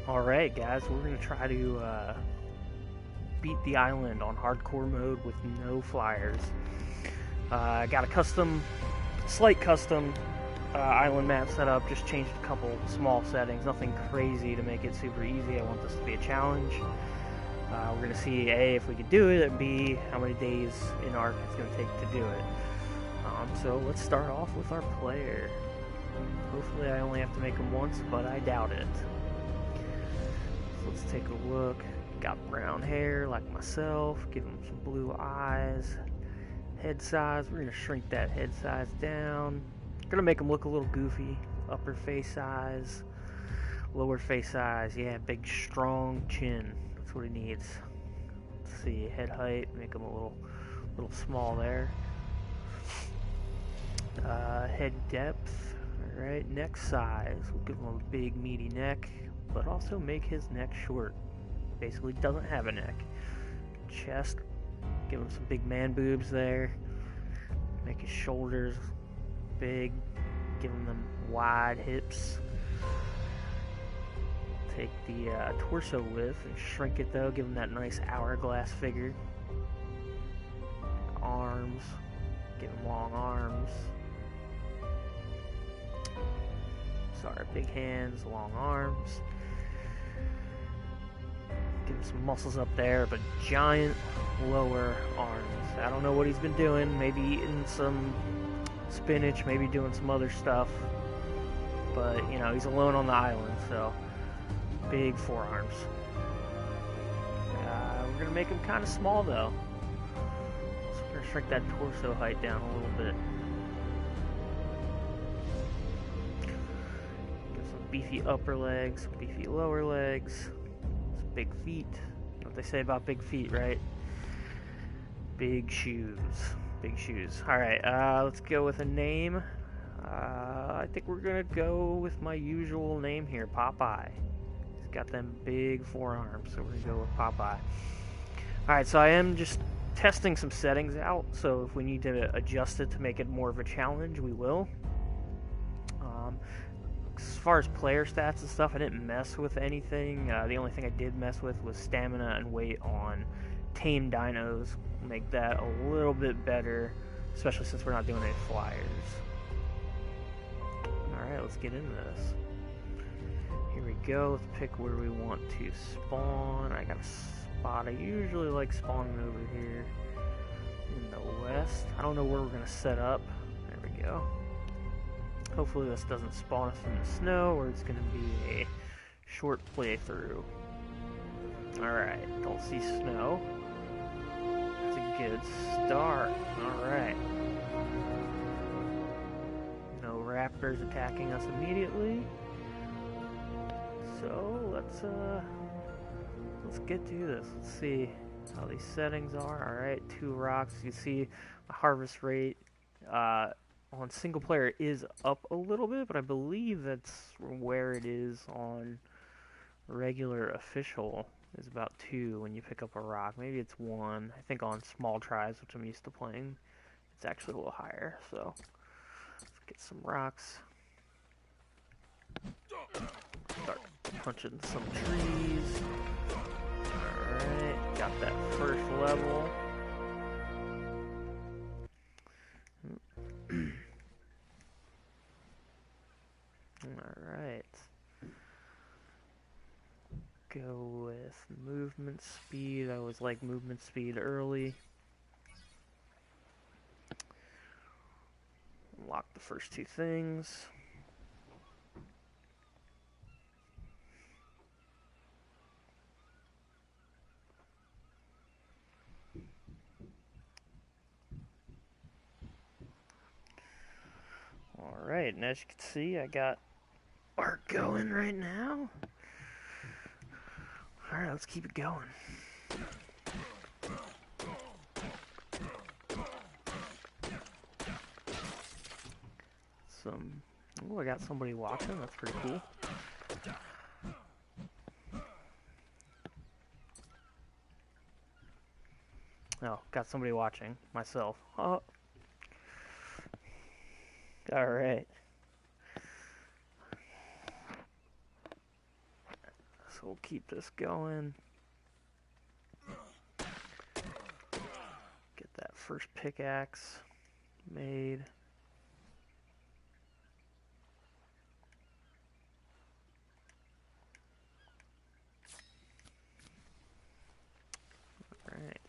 Alright guys, we're going to try to beat the island on hardcore mode with no flyers. I got a slight custom island map set up, just changed a couple small settings, nothing crazy to make it super easy. I want this to be a challenge. We're going to see A, if we can do it, and B, how many days in Ark it's going to take to do it. So let's start off with our player. Hopefully I only have to make him once, but I doubt it. So let's take a look. Got brown hair like myself, give him some blue eyes. Head size, we're going to shrink that head size down. Going to make him look a little goofy. Upper face size, lower face size, yeah, big strong chin. That's what he needs. Let's see, head height, make him a little small there. Head depth, alright, neck size, we'll give him a big meaty neck, but also make his neck short. Basically doesn't have a neck. Chest, give him some big man boobs there. Make his shoulders big, give him them wide hips. Take the torso width and shrink it though, give him that nice hourglass figure. Arms, give him long arms. Sorry, big hands, long arms. Give him some muscles up there, but giant lower arms. I don't know what he's been doing. Maybe eating some spinach, maybe doing some other stuff. But, you know, he's alone on the island, so big forearms. We're going to make him kind of small, though. So we're going to shrink that torso height down a little bit. Beefy upper legs, beefy lower legs, big feet. What they say about big feet, right? Big shoes. Big shoes. Alright, let's go with a name. I think we're gonna go with my usual name here, Popeye. He's got them big forearms, so we're gonna go with Popeye. Alright, so I am just testing some settings out, so if we need to adjust it to make it more of a challenge, we will. As far as player stats and stuff, I didn't mess with anything. The only thing I did mess with was stamina and weight on tame dinos. Make that a little bit better, especially since we're not doing any flyers. Alright, let's get into this. Here we go. Let's pick where we want to spawn. I got a spot I usually like spawning over here in the west. I don't know where we're going to set up. There we go. Hopefully this doesn't spawn us in the snow, or it's going to be a short playthrough. Alright, don't see snow. That's a good start. Alright. No raptors attacking us immediately. So, let's get to this. Let's see how these settings are. Alright, 2 rocks. You see my harvest rate, on single player is up a little bit, but I believe that's where it is on regular official is about 2 when you pick up a rock. Maybe it's 1. I think on small tries, which I'm used to playing, it's actually a little higher. So let's get some rocks. Start punching some trees. Alright, got that first level. Alright. Go with movement speed. I always like movement speed early. Unlock the first 2 things. Alright, and as you can see, I got Ark going right now. Alright, let's keep it going. Oh, I got somebody watching, that's pretty cool. Oh, got somebody watching, myself. Oh. Alright. So we'll keep this going. Get that first pickaxe made. Alright.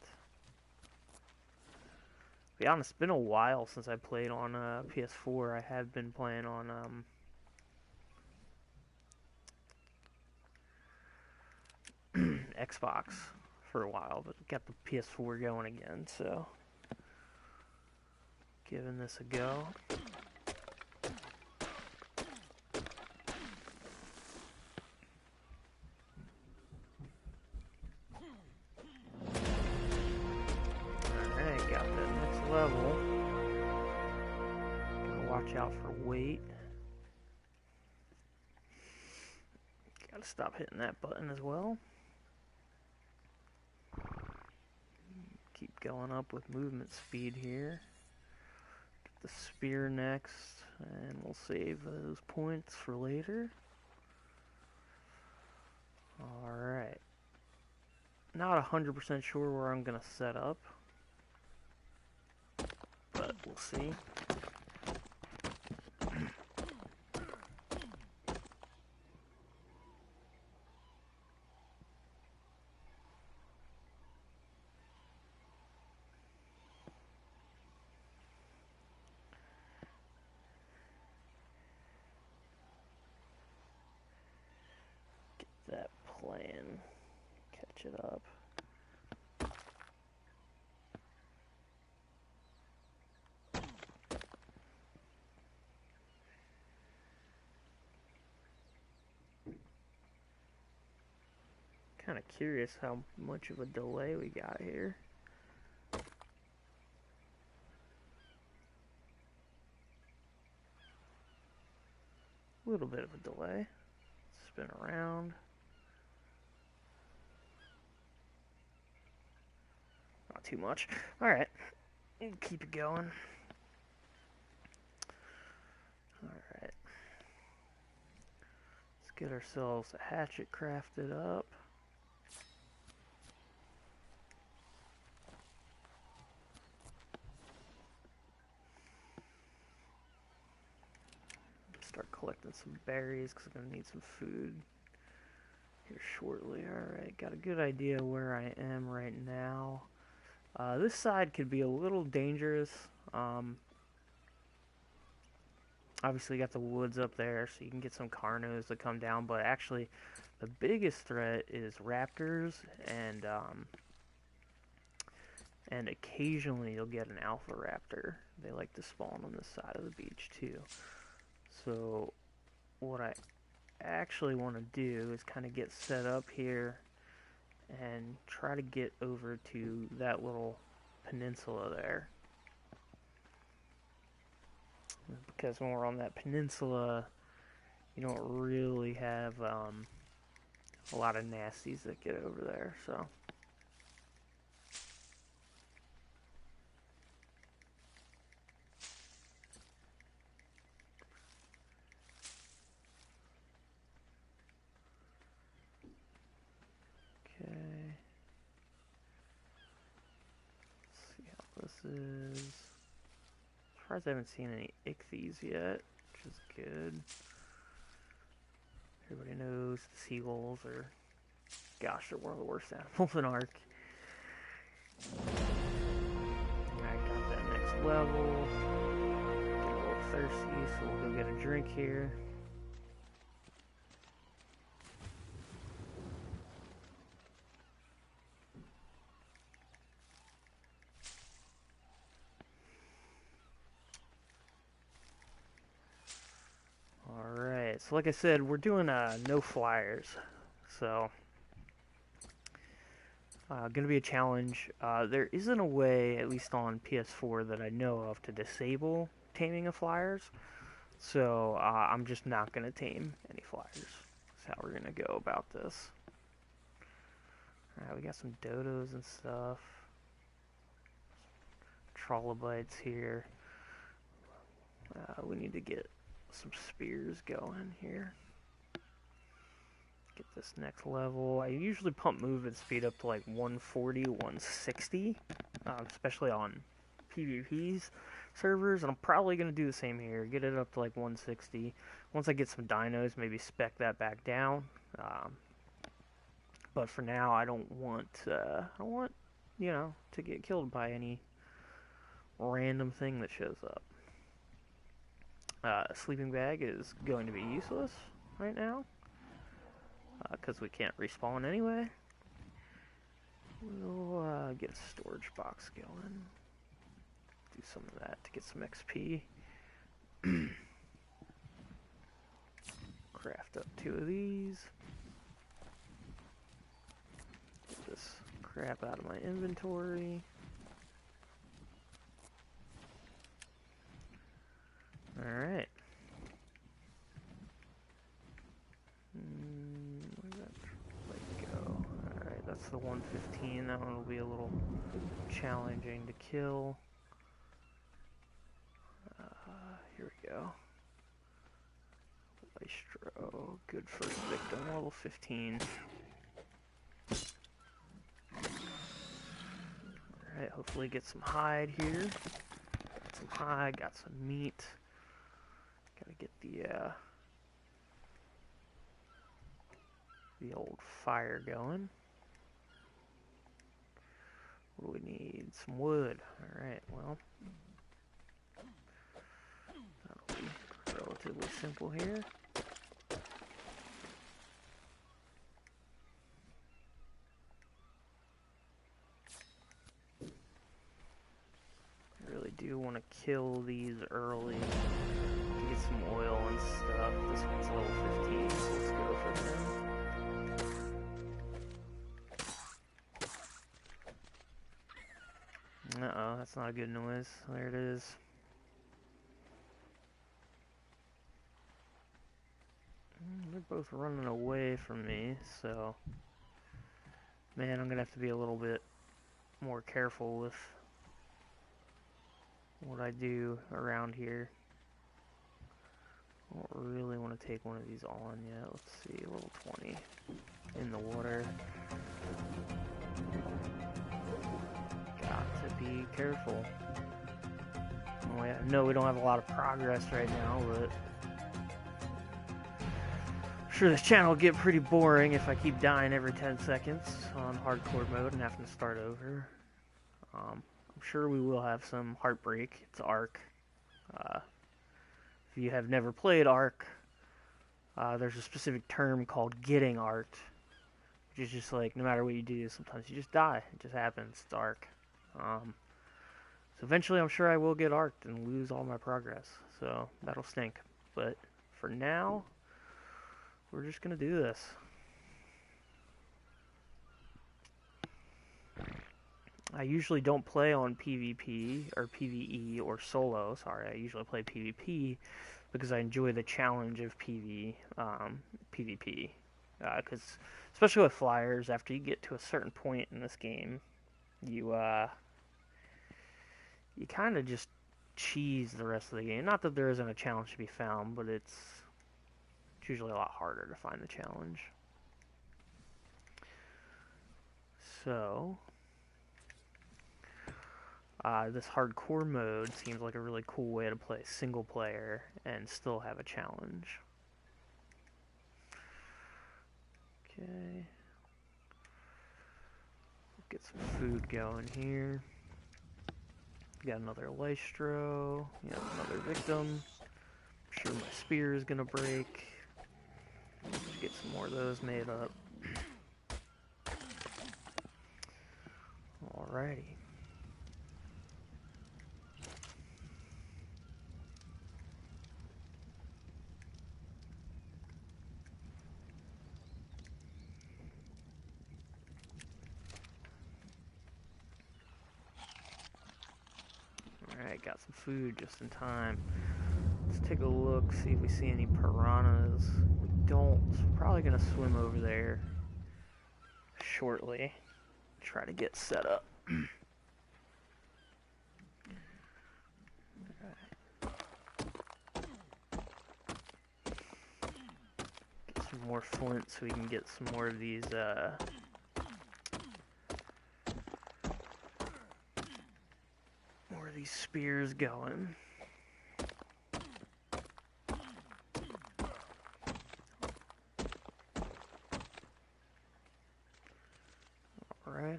To be honest, it's been a while since I played on PS4. I have been playing on Xbox for a while, but got the PS4 going again, so giving this a go. Alright, got that next level. Gotta watch out for weight. Gotta stop hitting that button as well. Keep going up with movement speed here. Get the spear next, and we'll save those points for later. Alright. Not 100% sure where I'm gonna set up, but we'll see. That plan, catch it up. Kind of curious how much of a delay we got here. A little bit of a delay. Spin around. Not too much. Alright. Keep it going. Alright. Let's get ourselves a hatchet crafted up. Start collecting some berries because I'm going to need some food here shortly. Alright, got a good idea where I am right now. This side could be a little dangerous. Obviously got the woods up there, so you can get some carnos to come down, but actually the biggest threat is raptors, and occasionally you'll get an alpha raptor. They like to spawn on this side of the beach too. So what I actually want to do is kind of get set up here and try to get over to that little peninsula there, because when we're on that peninsula you don't really have a lot of nasties that get over there. So is. Surprised I haven't seen any ichthyes yet, which is good. Everybody knows the seagulls are, gosh, they're one of the worst animals in Ark. I got that next level. Getting a little thirsty, so we'll go get a drink here. So like I said, we're doing no flyers, so gonna be a challenge. There isn't a way, at least on PS4 that I know of, to disable taming of flyers, so I'm just not gonna tame any flyers. That's how we're gonna go about this. Alright, we got some dodos and stuff, trilobites here. We need to get some spears going here. Get this next level. I usually pump movement speed up to like 140, 160, especially on PvP's servers, and I'm probably going to do the same here. Get it up to like 160. Once I get some dinos, maybe spec that back down. But for now, I don't want, you know, to get killed by any random thing that shows up. Sleeping bag is going to be useless right now, because we can't respawn anyway. We'll get a storage box going. Do some of that to get some XP. Craft up 2 of these. Get this crap out of my inventory. Alright. Where'd that light go? Alright, that's the 115. That one will be a little challenging to kill. Here we go. Maestro, good first victim, level 15. Alright, hopefully get some hide here. Got some hide, got some meat. Gotta get the old fire going. What do we need? Some wood. Alright, well, that'll be relatively simple here. I really do want to kill these early to get some oil and stuff. This one's level 15, so let's go for him. Uh-oh, that's not a good noise. There it is. They're both running away from me, so... Man, I'm gonna have to be a little bit more careful with what I do around here. I don't really want to take one of these on yet. Let's see, level 20 in the water. Got to be careful. Oh, yeah. No, we don't have a lot of progress right now, but I'm sure this channel will get pretty boring if I keep dying every 10 seconds on hardcore mode and having to start over. I'm sure we will have some heartbreak. It's Ark. If you have never played Ark, there's a specific term called getting Arked, which is just like, no matter what you do, sometimes you just die. It just happens. It's Ark. So eventually I'm sure I will get Arked and lose all my progress. So that'll stink. But for now, we're just going to do this. I usually don't play on PvP, or PvE, or solo, sorry, I usually play PvP, because I enjoy the challenge of PvP, because, especially with flyers, after you get to a certain point in this game, you kind of just cheese the rest of the game. Not that there isn't a challenge to be found, but it's usually a lot harder to find the challenge. So... this hardcore mode seems like a really cool way to play single player and still have a challenge. Okay. Get some food going here. Got another Lystro. Got another victim. I'm sure my spear is gonna break. Get some more of those made up. Alrighty. Alright, got some food just in time. Let's take a look, see if we see any piranhas. We don't, so we're probably going to swim over there shortly. Try to get set up. Get some some more flint so we can get some more of these, spears going.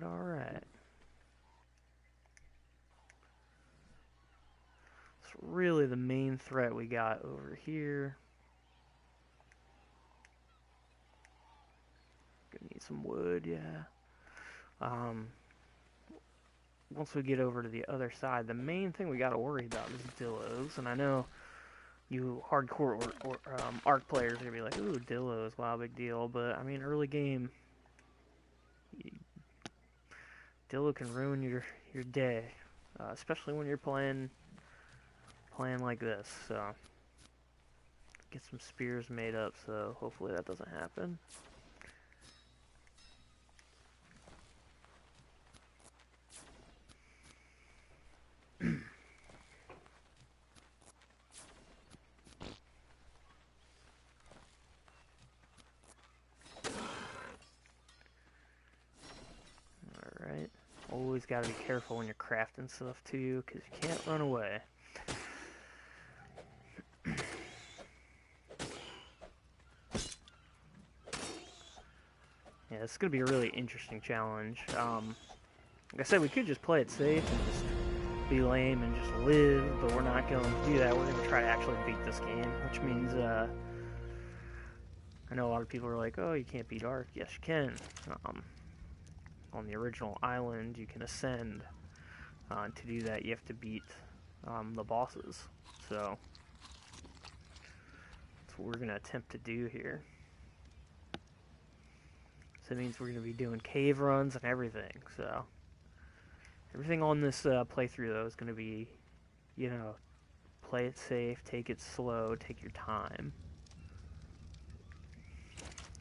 Alright. It's really the main threat we got over here. Gonna need some wood, yeah. Once we get over to the other side, the main thing we gotta worry about is dillos. And I know you hardcore or Ark players are gonna be like, ooh, dillos, wow, big deal. But I mean, early game, dillo can ruin your day, especially when you're playing like this. So get some spears made up. So hopefully that doesn't happen. Alright. Always got to be careful when you're crafting stuff too, because you can't run away. Yeah, it's going to be a really interesting challenge. Like I said, we could just play it safe and just be lame and just live, but we're not going to do that. We're going to try to actually beat this game, which means, I know a lot of people are like, oh, you can't beat Ark. Yes, you can. On the original island, you can ascend. To do that, you have to beat the bosses. So, that's what we're going to attempt to do here. So it means we're going to be doing cave runs and everything. So everything on this playthrough, though, is going to be, you know, play it safe, take it slow, take your time,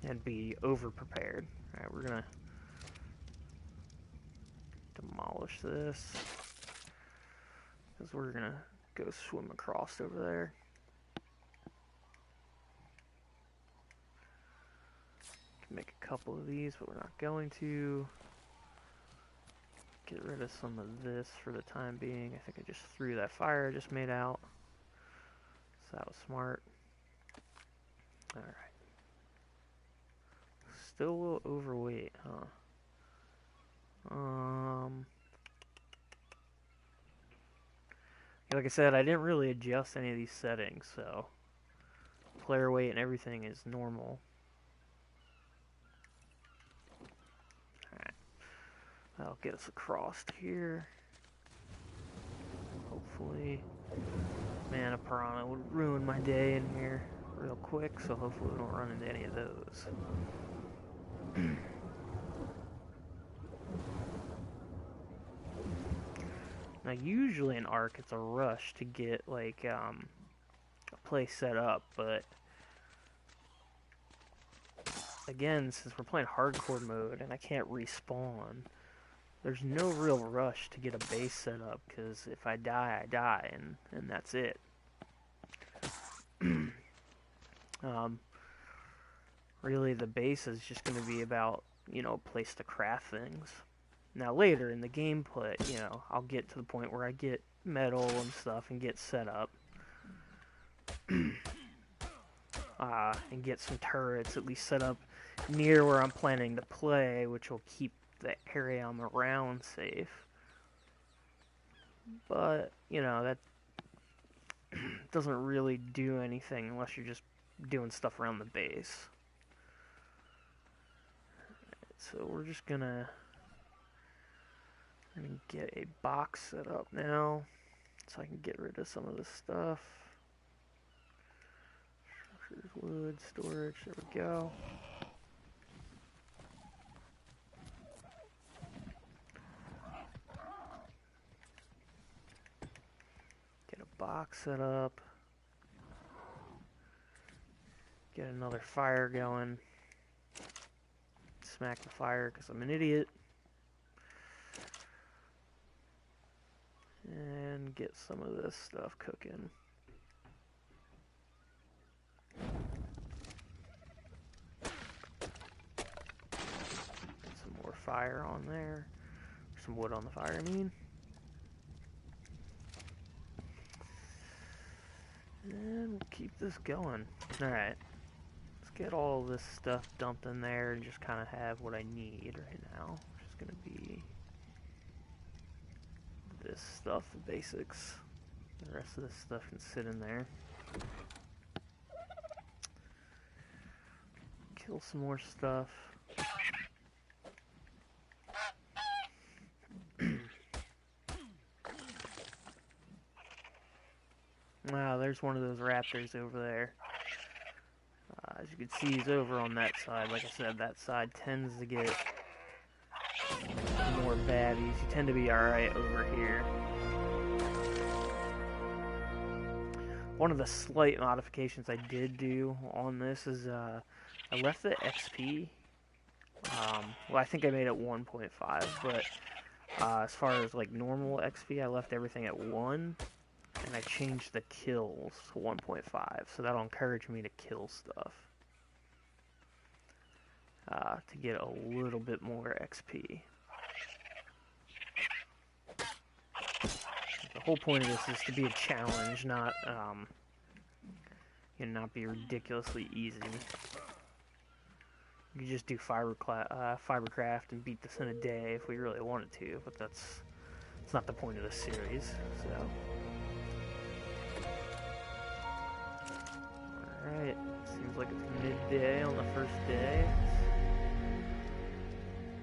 and be over-prepared. Alright, we're going to demolish this, because we're going to go swim across over there. Make a couple of these, but we're not going to. Get rid of some of this for the time being. I think I just threw that fire I just made out, so that was smart. Alright. Still a little overweight, huh? Like I said, I didn't really adjust any of these settings, so player weight and everything is normal. That'll get us across here. Hopefully. Man, a piranha would ruin my day in here real quick, so hopefully we don't run into any of those. Now, usually in Ark, it's a rush to get, like, a place set up, but again, since we're playing hardcore mode and I can't respawn, there's no real rush to get a base set up, because if I die, I die, and that's it. Really, the base is just going to be about, you know, a place to craft things. Now, later in the gameplay, you know, I'll get to the point where I get metal and stuff and get set up. And get some turrets at least set up near where I'm planning to play, which will keep the area I'm around safe. But, you know, that doesn't really do anything unless you're just doing stuff around the base. So we're just gonna get a box set up now so I can get rid of some of this stuff. Structures, wood, storage, there we go. Get a box set up. Get another fire going. Smack the fire because I'm an idiot. And get some of this stuff cooking. fire on there. Some wood on the fire, I mean. And we'll keep this going. Alright. Let's get all this stuff dumped in there and just kind of have what I need right now. Which is going to be this stuff, the basics. The rest of this stuff can sit in there. Kill some more stuff. Wow, there's one of those raptors over there. As you can see, he's over on that side. Like I said, that side tends to get more baddies. You tend to be alright over here. One of the slight modifications I did do on this is I left the XP. Well, I think I made it 1.5, but as far as like normal XP, I left everything at 1. And I changed the kills to 1.5, so that'll encourage me to kill stuff. To get a little bit more XP. The whole point of this is to be a challenge, not, not be ridiculously easy. You could just do fibercraft and beat this in a day if we really wanted to, but that's not the point of this series, so... Alright, seems like it's midday on the first day.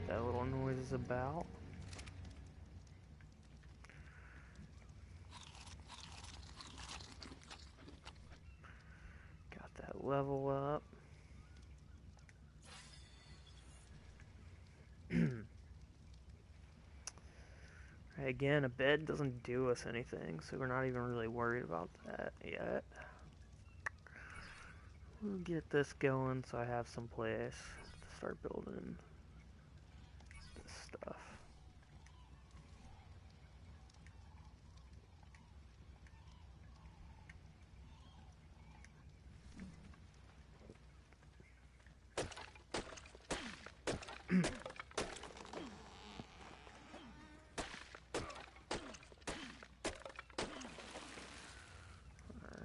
That little noise is about. Got that level up. Again, a bed doesn't do us anything, so we're not even really worried about that yet. We'll get this going so I have some place to start building this stuff.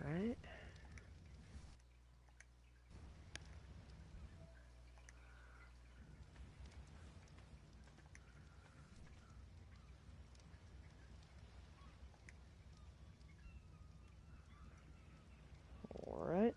Alright. Alright.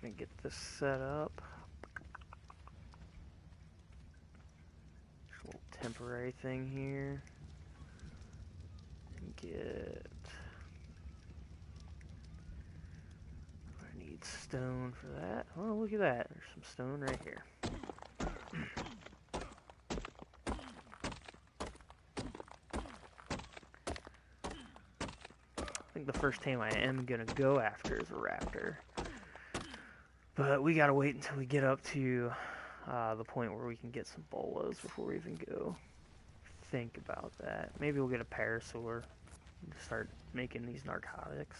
Gonna get this set up. Just a little temporary thing here. Get... I need stone for that. Oh, look at that. There's some stone right here. I think the first team I am gonna go after is a raptor. But we gotta wait until we get up to the point where we can get some bolas before we even go think about that. Maybe we'll get a parasaur and start making these narcotics.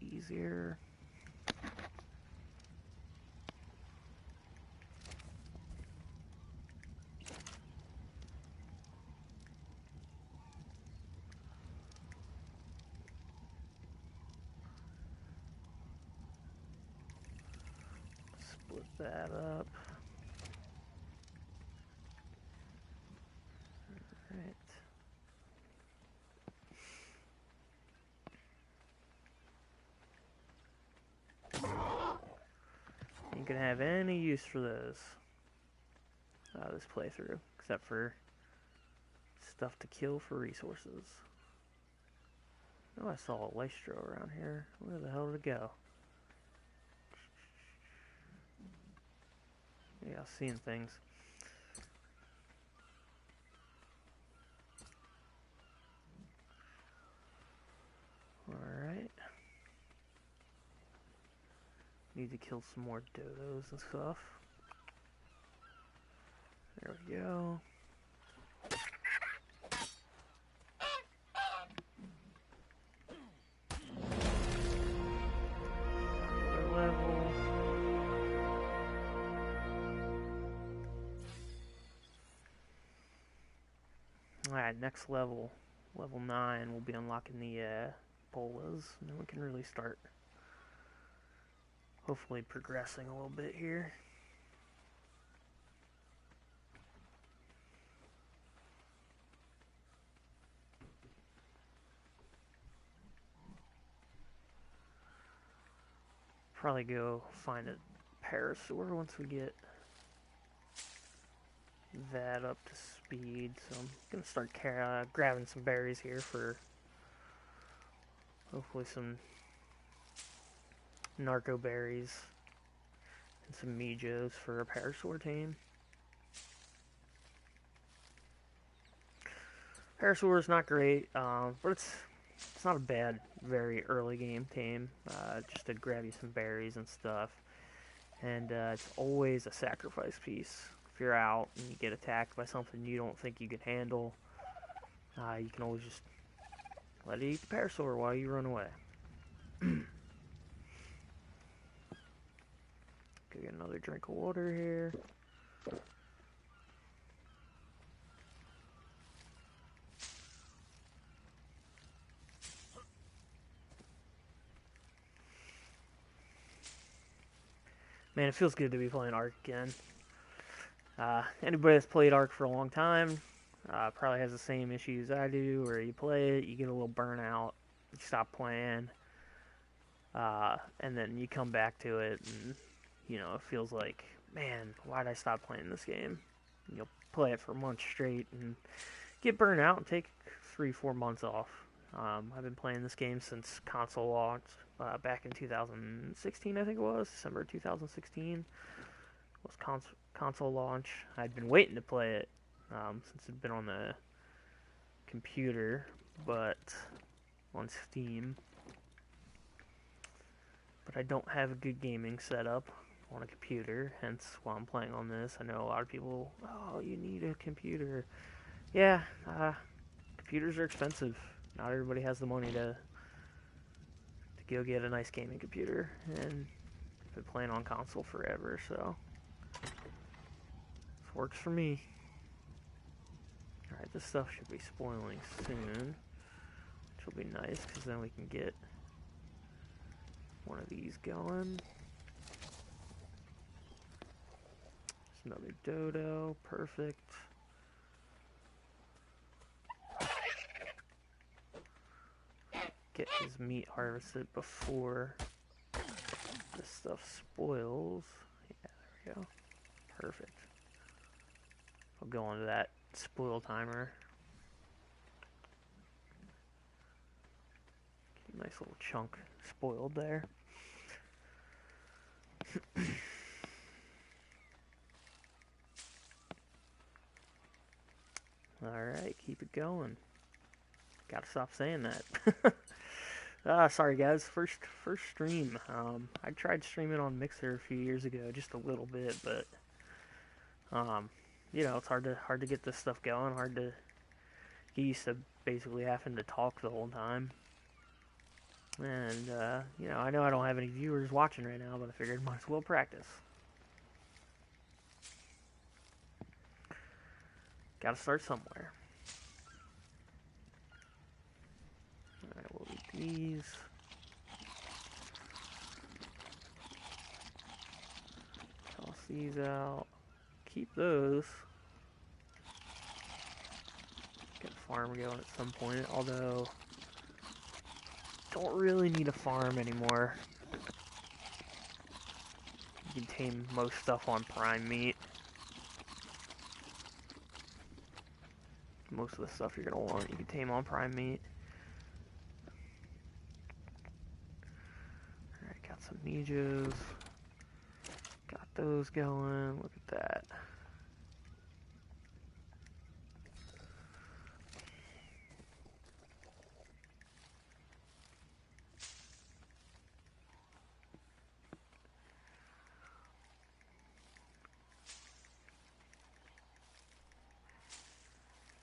Easier. Split that up. All right. gonna have any use for those this playthrough, except for stuff to kill for resources. Oh, I saw a Lystro around here. Where the hell did it go? Yeah, seeing things. Alright. Need to kill some more dodos and stuff. There we go. Another level. Alright, next level. Level 9, we'll be unlocking the bolas, and then we can really start hopefully progressing a little bit here. Probably go find a parasaur once we get that up to speed. So I'm gonna start grabbing some berries here for hopefully some narco berries and some Mijos for a parasaur tame. Parasaur is not great, but it's not a bad, very early game tame, just to grab you some berries and stuff. And it's always a sacrifice piece. If you're out and you get attacked by something you don't think you can handle, you can always just let it eat the parasaur while you run away. Go get another drink of water here. Man, it feels good to be playing Ark again. Anybody that's played Ark for a long time probably has the same issues I do, where you play it, you get a little burnout, you stop playing, and then you come back to it, and you know, it feels like, man, why'd I stop playing this game? And you'll play it for months straight and get burnt out and take 3-4 months off. I've been playing this game since console launch, back in 2016, I think it was, December 2016 was console launch. I'd been waiting to play it since it'd been on the computer, but on Steam. But I don't have a good gaming setup on a computer, hence why I'm playing on this. I know a lot of people, oh, you need a computer. Yeah, computers are expensive. Not everybody has the money to go get a nice gaming computer, and I've been playing on console forever, so this works for me. Alright, this stuff should be spoiling soon, which will be nice, because then we can get one of these going. There's another dodo, perfect. Get his meat harvested before this stuff spoils. Yeah, there we go. Perfect. I'll go on to that spoil timer. Nice little chunk spoiled there. Alright, keep it going. Gotta stop saying that. Sorry guys, first stream. I tried streaming on Mixer a few years ago, just a little bit, but you know, it's hard to get this stuff going, hard to get used to basically having to talk the whole time. And you know I don't have any viewers watching right now, but I figured I might as well practice. Gotta start somewhere. Alright, we'll eat these. Toss these out. Keep those. Get a farm going at some point, although don't really need a farm anymore. You can tame most stuff on prime meat. Most of the stuff you're gonna want, you can tame on prime meat. Alright, got some Nijos. Got those going. Look at that.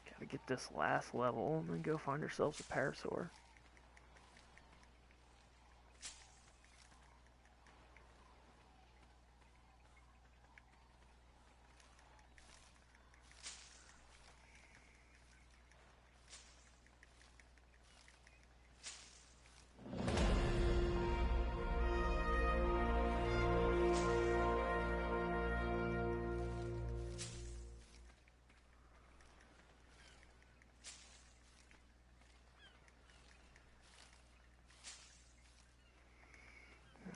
Gotta get this last level and then go find ourselves a parasaur.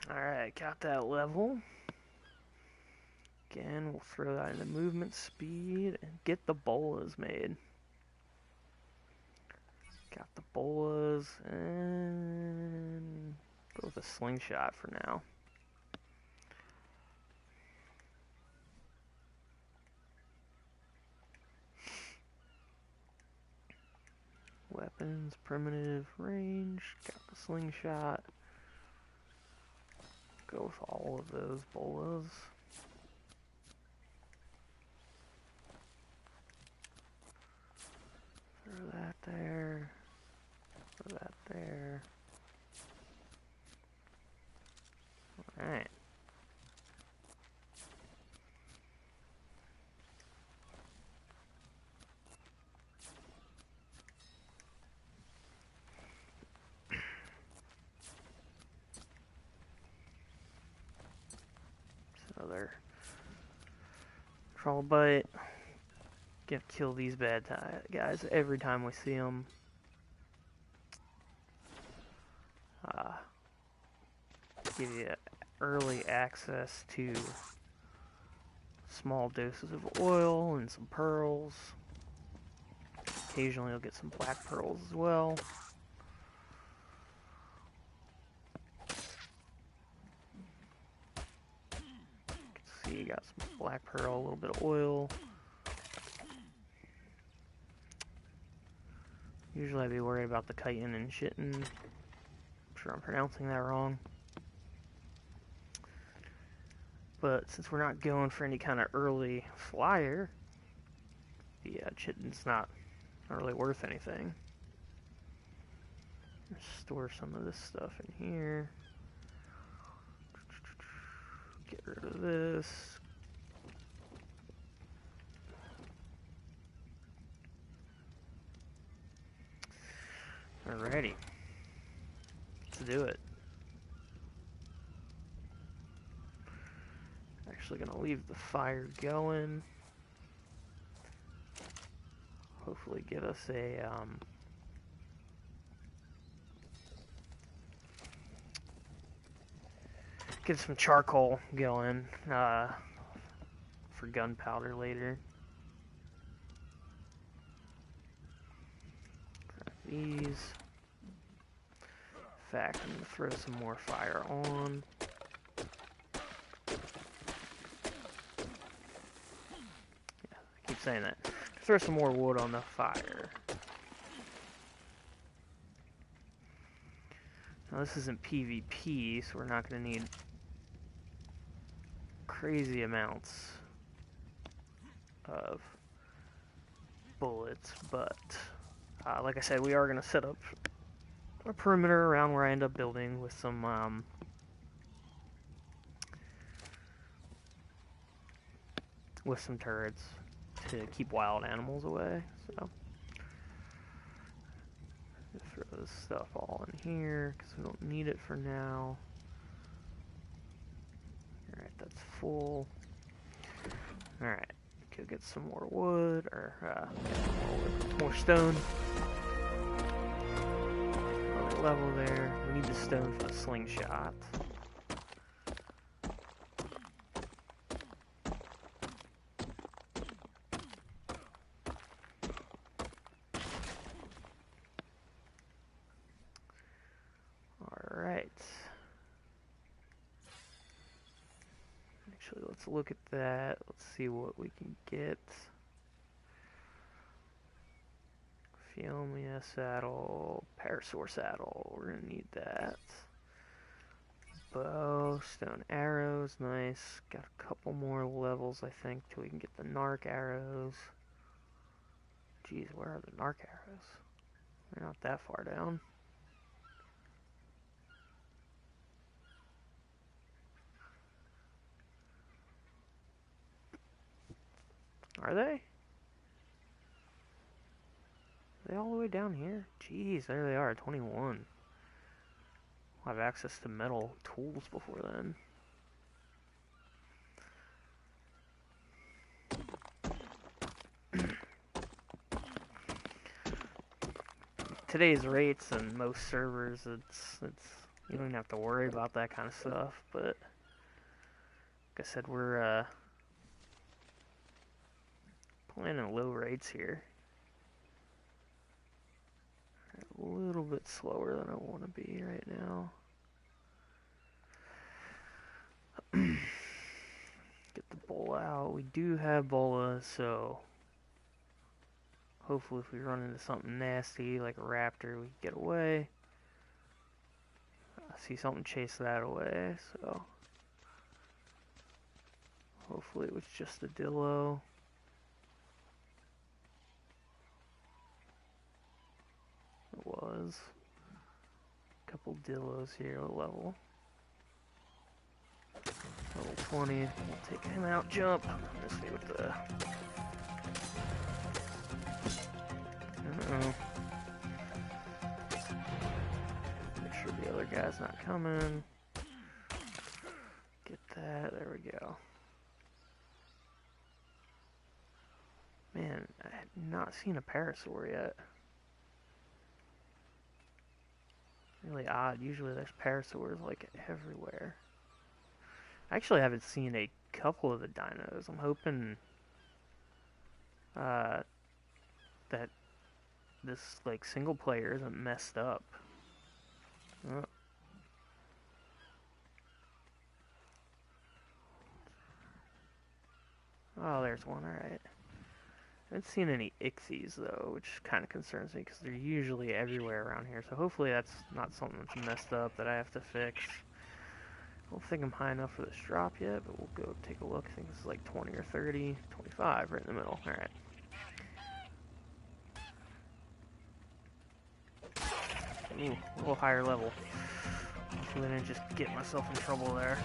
Alright, got that level. Again, we'll throw that into movement speed and get the bolas made. Got the bolas and go with a slingshot for now. Weapons, primitive, range, got the slingshot. Go with all of those bolas. Throw that there. Throw that there. Alright. Another troll bite. Gonna kill these bad guys every time we see them. Give you early access to small doses of oil and some pearls. Occasionally you'll get some black pearls as well. See, you got some black pearl, a little bit of oil. Usually I'd be worried about the chitin and chitin. I'm sure I'm pronouncing that wrong. But since we're not going for any kind of early flyer, the chitin's not really worth anything. Let's store some of this stuff in here. Get rid of this. Alrighty. Let's do it. Actually gonna leave the fire going. Hopefully get us a get some charcoal going for gunpowder later. Grab these. In fact, I'm gonna throw some more fire on. Yeah, I keep saying that. Throw some more wood on the fire. Now this isn't PvP, so we're not going to need crazy amounts of bullets, but like I said, we are going to set up a perimeter around where I end up building with some turrets to keep wild animals away. So throw this stuff all in here because we don't need it for now. Alright, that's full. Alright, go get some more wood, or more stone. Another level there. We need the stone for the slingshot. let's look at that. Let's see what we can get. Fiomia saddle, parasaur saddle. We're gonna need that. Bow, stone arrows, nice. Got a couple more levels, I think, till we can get the narc arrows. Jeez, where are the narc arrows? They're not that far down. Are they? Are they all the way down here? Jeez, there they are, 21. I'll have access to metal tools before then. Today's rates and most servers, it's you don't even have to worry about that kind of stuff. But like I said, we're playing at low rates here. A little bit slower than I want to be right now. Get the bola out. We do have bola, so hopefully if we run into something nasty like a raptor, we can get away. I see something chase that away, so hopefully it was just a dillo. It was. A couple dillos here at level 20. We'll take him out, jump. Let's see what the... Uh-oh. Make sure the other guy's not coming. Get that, there we go. Man, I have not seen a parasaur yet. Really odd. Usually there's parasaurs like everywhere. I actually haven't seen a couple of the dinos. I'm hoping that this like single player isn't messed up. Oh. Oh, there's one. Alright. I haven't seen any ixies though, which kind of concerns me because they're usually everywhere around here. So hopefully that's not something that's messed up that I have to fix. I don't think I'm high enough for this drop yet, but we'll go take a look. I think this is like 20 or 30, 25 right in the middle. Alright. Ooh, a little higher level. Hopefully I didn't just get myself in trouble there.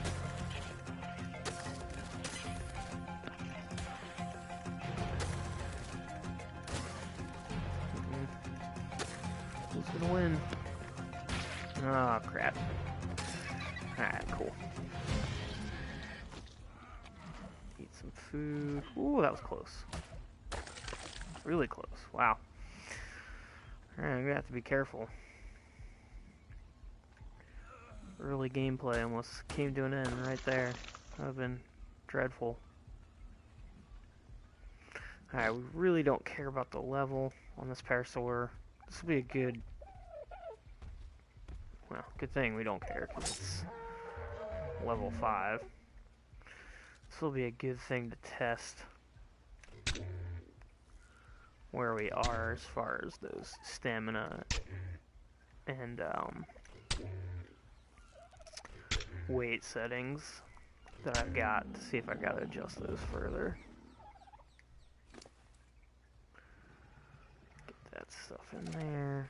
Who's gonna win? Oh, crap. Alright, cool. Eat some food. Ooh, that was close. Really close. Wow. Alright, I'm gonna have to be careful. Early gameplay almost came to an end right there. That would have been dreadful. Alright, we really don't care about the level on this parasaur. This will be a good... Well, good thing we don't care, because it's level 5. This will be a good thing to test where we are as far as those stamina and weight settings that I've got, to see if I gotta adjust those further. Get that stuff in there.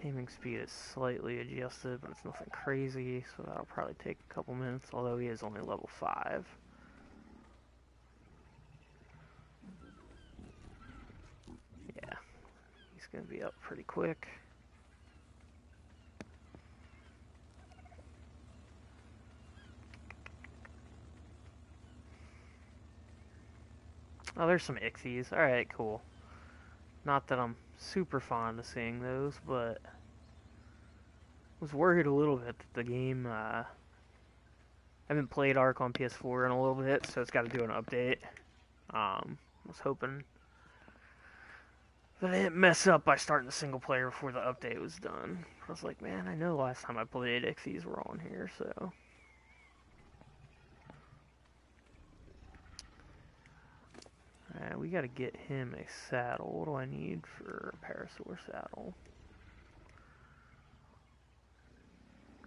Taming speed is slightly adjusted, but it's nothing crazy, so that'll probably take a couple minutes, although he is only level 5. Yeah, he's gonna be up pretty quick. Oh, there's some ixies. Alright, cool. Not that I'm super fond of seeing those, but I was worried a little bit that the game, I haven't played Ark on PS4 in a little bit, so it's got to do an update. I was hoping that I didn't mess up by starting the single player before the update was done. I was like, man, I know the last time I played, ixies were on here, so... Alright, we gotta get him a saddle. What do I need for a parasaur saddle?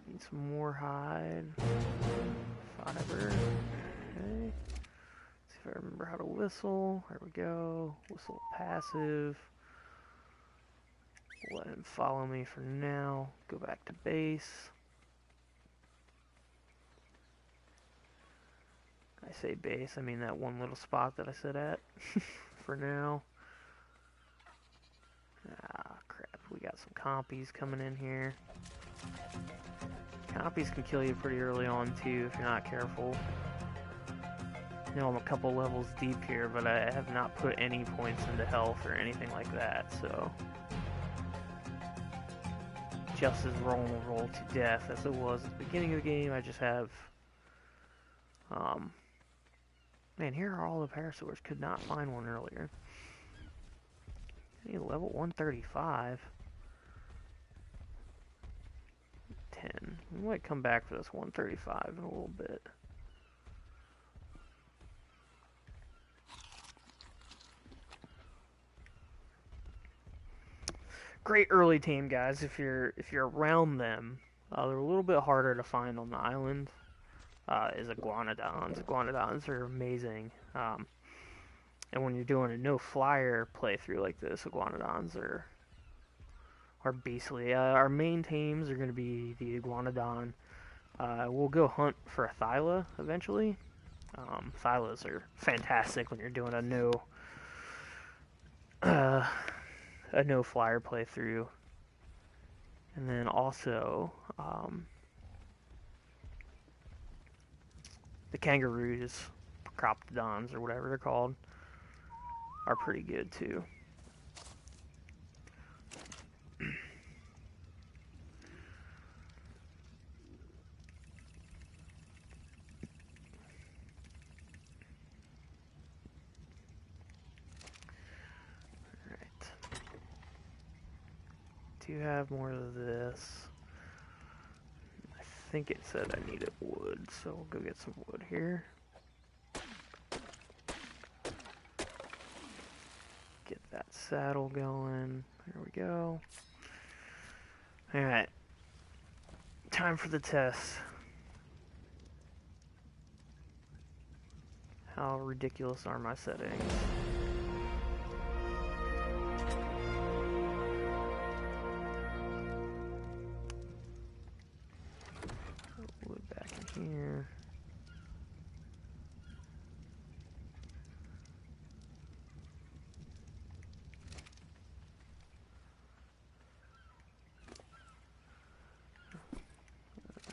Need some more hide. Fiber. Okay. Let's see if I remember how to whistle. There we go. Whistle passive. Let him follow me for now. Go back to base. I say base, I mean that one little spot that I sit at for now. Ah, crap. We got some compies coming in here. Compies can kill you pretty early on too if you're not careful. I know I'm a couple levels deep here, but I have not put any points into health or anything like that, so just as roll to death as it was at the beginning of the game. I just have man, here are all the parasaurs. Could not find one earlier. I need level 135. 10. We might come back for this 135 in a little bit. Great early team, guys. If you're around them, they're a little bit harder to find on the island. Is iguanodons. Iguanodons are amazing. And when you're doing a no flyer playthrough like this, iguanodons are basically our main teams are going to be the iguanodon. We'll go hunt for a thyla eventually. Thylas are fantastic when you're doing a no flyer playthrough. And then also the kangaroos, croptodons or whatever they're called, are pretty good too. Alright. Do you have more of this? I think it said I needed wood, so we'll go get some wood here. Get that saddle going. There we go. Alright. Time for the test. How ridiculous are my settings? Wood back in here.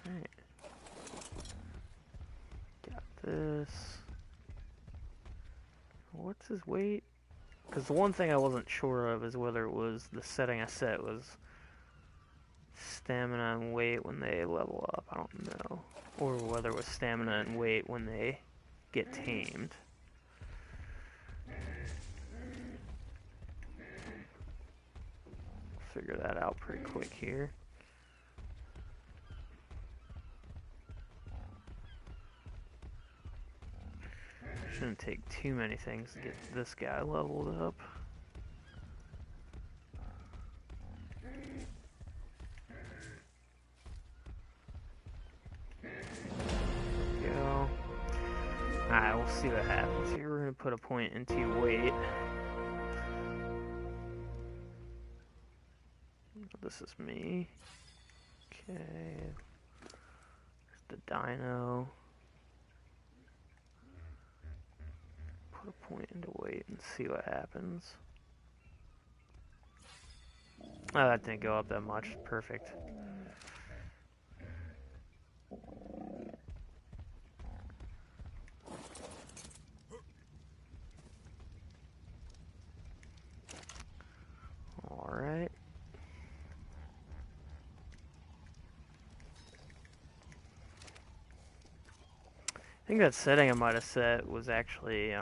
Alright. Got this. What's his weight? Because the one thing I wasn't sure of is whether it was the setting I set was stamina and weight when they level up. I don't know. Or whether it was stamina and weight when they get tamed. Figure that out pretty quick here. Shouldn't take too many things to get this guy leveled up. There we go. Alright, we'll see what happens here. We're going to put a point into weight. This is me. Okay. There's the dino. Put a point into weight and see what happens. Oh, that didn't go up that much. Perfect. Alright. I think that setting I might have set was actually,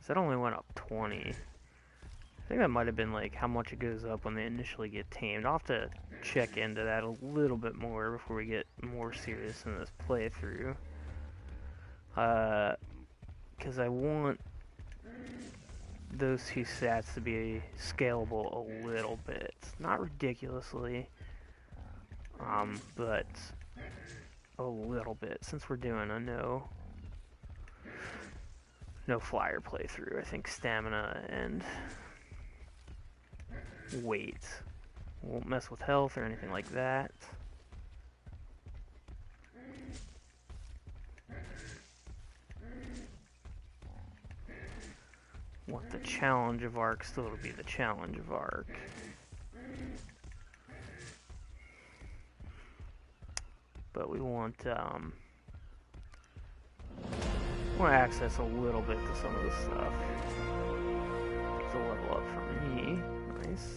that only went up 20. I think that might have been like how much it goes up when they initially get tamed. I'll have to check into that a little bit more before we get more serious in this playthrough. because I want those two stats to be scalable a little bit. Not ridiculously, but a little bit, since we're doing a no flyer playthrough. I think stamina and weight won't mess with health or anything like that. Want the challenge of Ark still to be the challenge of Ark. But we want access a little bit to some of this stuff. It's a level up for me. Nice.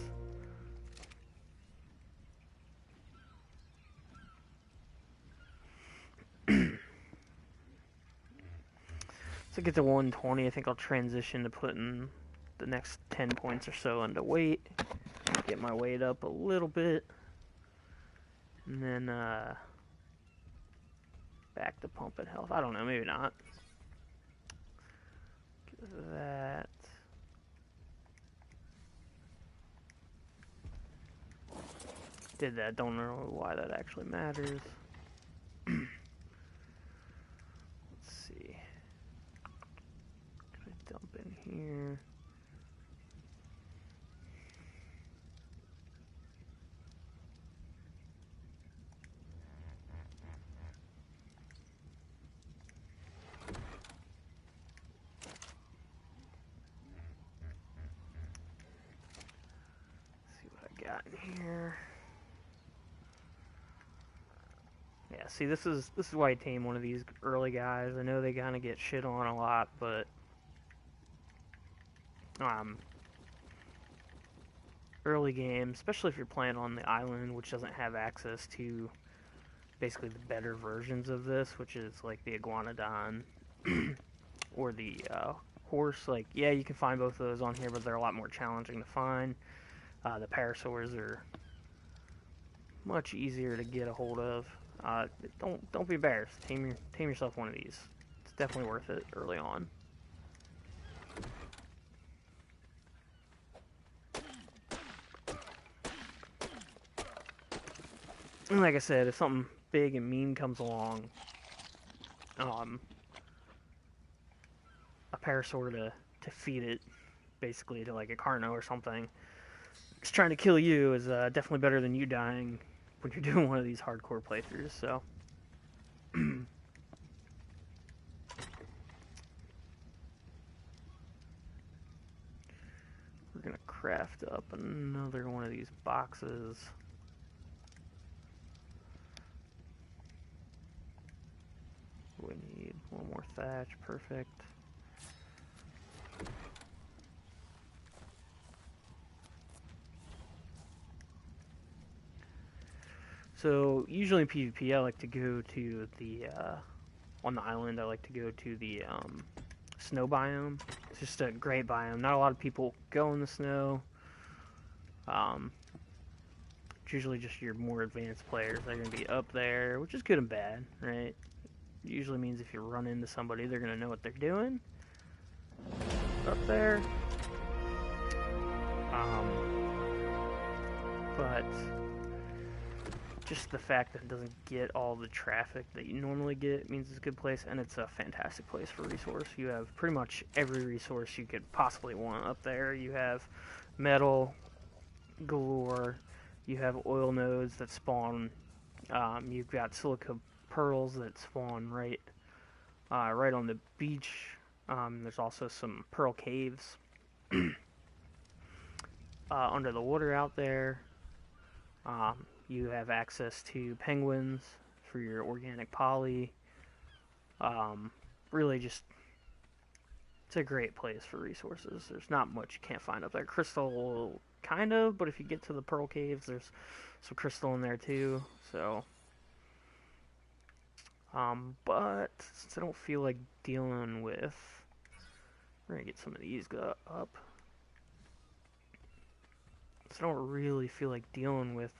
So I get to 120, I think I'll transition to putting the next 10 points or so into weight. Get my weight up a little bit. And then back to pumping health. I don't know, maybe not. Get that. Did that, don't know why that actually matters. Let's see. Can I dump in here? See what I got in here. Yeah, see, this is why I tame one of these early guys. I know they kind of get shit on a lot, but early game, especially if you're playing on the island, which doesn't have access to basically the better versions of this, which is like the iguanodon or the horse. Like, yeah, you can find both of those on here, but they're a lot more challenging to find. The parasaurs are much easier to get a hold of. Don't be embarrassed. Tame yourself one of these. It's definitely worth it early on. And like I said, if something big and mean comes along, a parasaur to feed it, basically to like a Carno or something, it's trying to kill you is definitely better than you dying when you're doing one of these hardcore playthroughs, so. We're gonna craft up another one of these boxes. We need one more thatch, perfect. So usually in PvP, I like to go to the on the island. I like to go to the snow biome. It's just a great biome. Not a lot of people go in the snow. It's usually just your more advanced players that are going to be up there, which is good and bad, right? It usually means if you run into somebody, they're going to know what they're doing up there. But just the fact that it doesn't get all the traffic that you normally get means it's a good place, and it's a fantastic place for resource. You have pretty much every resource you could possibly want up there. You have metal galore, you have oil nodes that spawn, you've got silica pearls that spawn right on the beach. There's also some pearl caves under the water out there. You have access to penguins for your organic poly. Really just, it's a great place for resources. There's not much you can't find up there. Crystal, kind of, but if you get to the pearl caves, there's some crystal in there too, so. But since I don't feel like dealing with, we're gonna get some of these up. So I don't really feel like dealing with,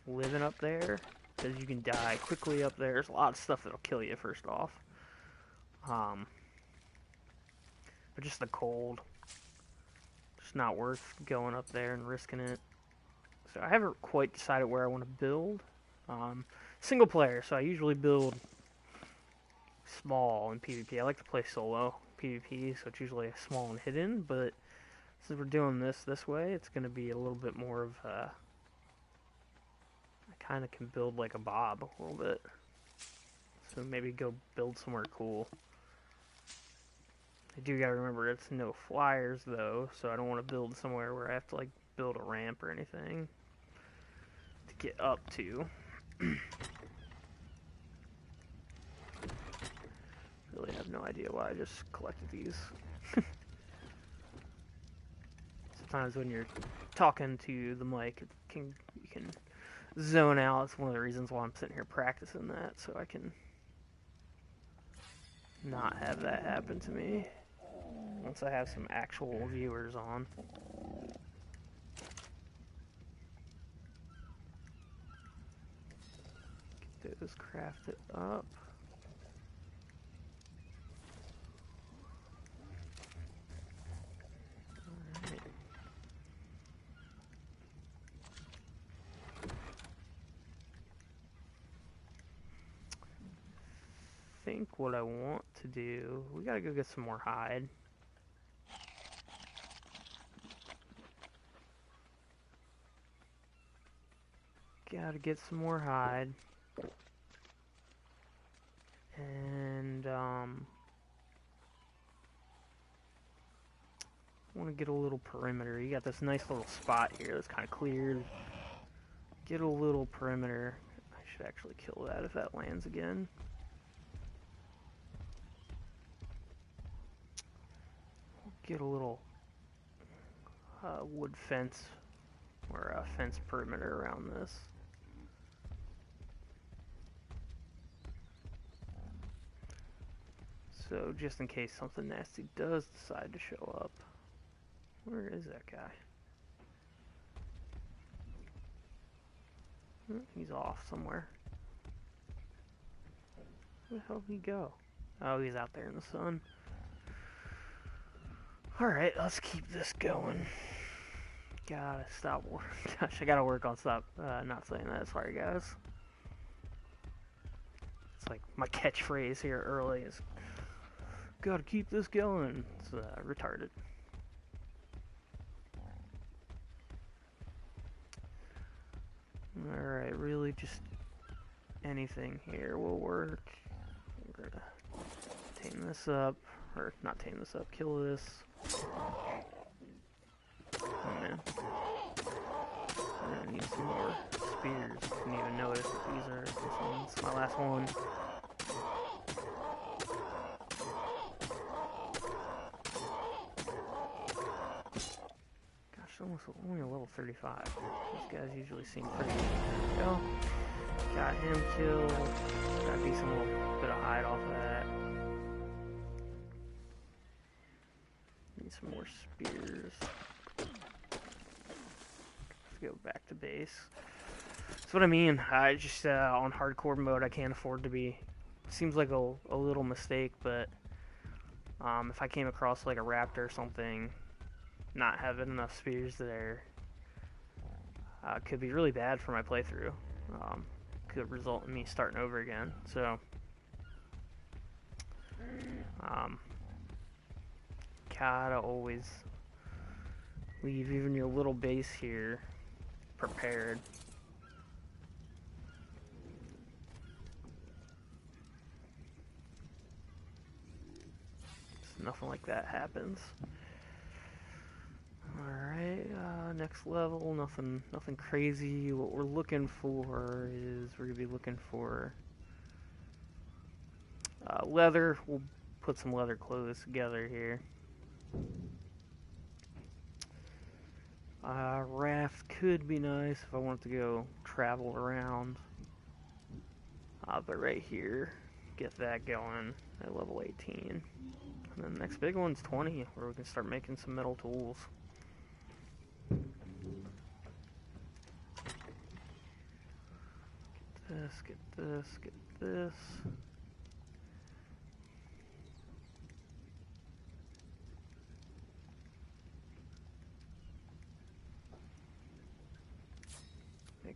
living up there, because you can die quickly up there. There's a lot of stuff that'll kill you, first off. But just the cold, just not worth going up there and risking it. So I haven't quite decided where I want to build. Single player, so I usually build small in PvP. I like to play solo PvP, so it's usually small and hidden, but since we're doing this way, it's going to be a little bit more of I kind of can build like a Bob a little bit. So maybe go build somewhere cool. I do gotta remember it's no flyers though, so I don't want to build somewhere where I have to like build a ramp or anything to get up to. Really have no idea why I just collected these. Sometimes when you're talking to the mic, you can zone out. It's one of the reasons why I'm sitting here practicing that, so I can not have that happen to me once I have some actual viewers on. Get those crafted up. Alright. I think what I want to do, we gotta go get some more hide. Gotta get some more hide. And, I want to get a little perimeter. You got this nice little spot here that's kind of cleared. Get a little perimeter. I should actually kill that if that lands again. Get a little wood fence or a fence perimeter around this. So just in case something nasty does decide to show up. Where is that guy? He's off somewhere. Where the hell did he go? Oh, he's out there in the sun. Alright, let's keep this going. Gotta stop work. Gosh, I gotta work on not saying that. Sorry, guys. It's like my catchphrase here early is gotta keep this going. It's retarded. Alright, really just anything here will work. We're gonna tame this up. Or not tame this up, kill this. Oh man. I need some more spears. Didn't even notice that these are. This one's my last one. Gosh, almost only a level 35. These guys usually seem pretty good. There we go. Got him killed. Got a decent little bit of hide off of that. Need some more spears. Let's go back to base. That's what I mean. I just, on hardcore mode, I can't afford to be... Seems like a little mistake, but... if I came across, like, a raptor or something, not having enough spears there, could be really bad for my playthrough. Could result in me starting over again, so... gotta always leave even your little base here prepared. So nothing like that happens. Alright, next level, nothing crazy. What we're looking for is we're gonna be looking for leather. We'll put some leather clothes together here. Raft could be nice if I wanted to go travel around. But right here, get that going at level 18. And then the next big one's 20, where we can start making some metal tools. Get this, get this, get this.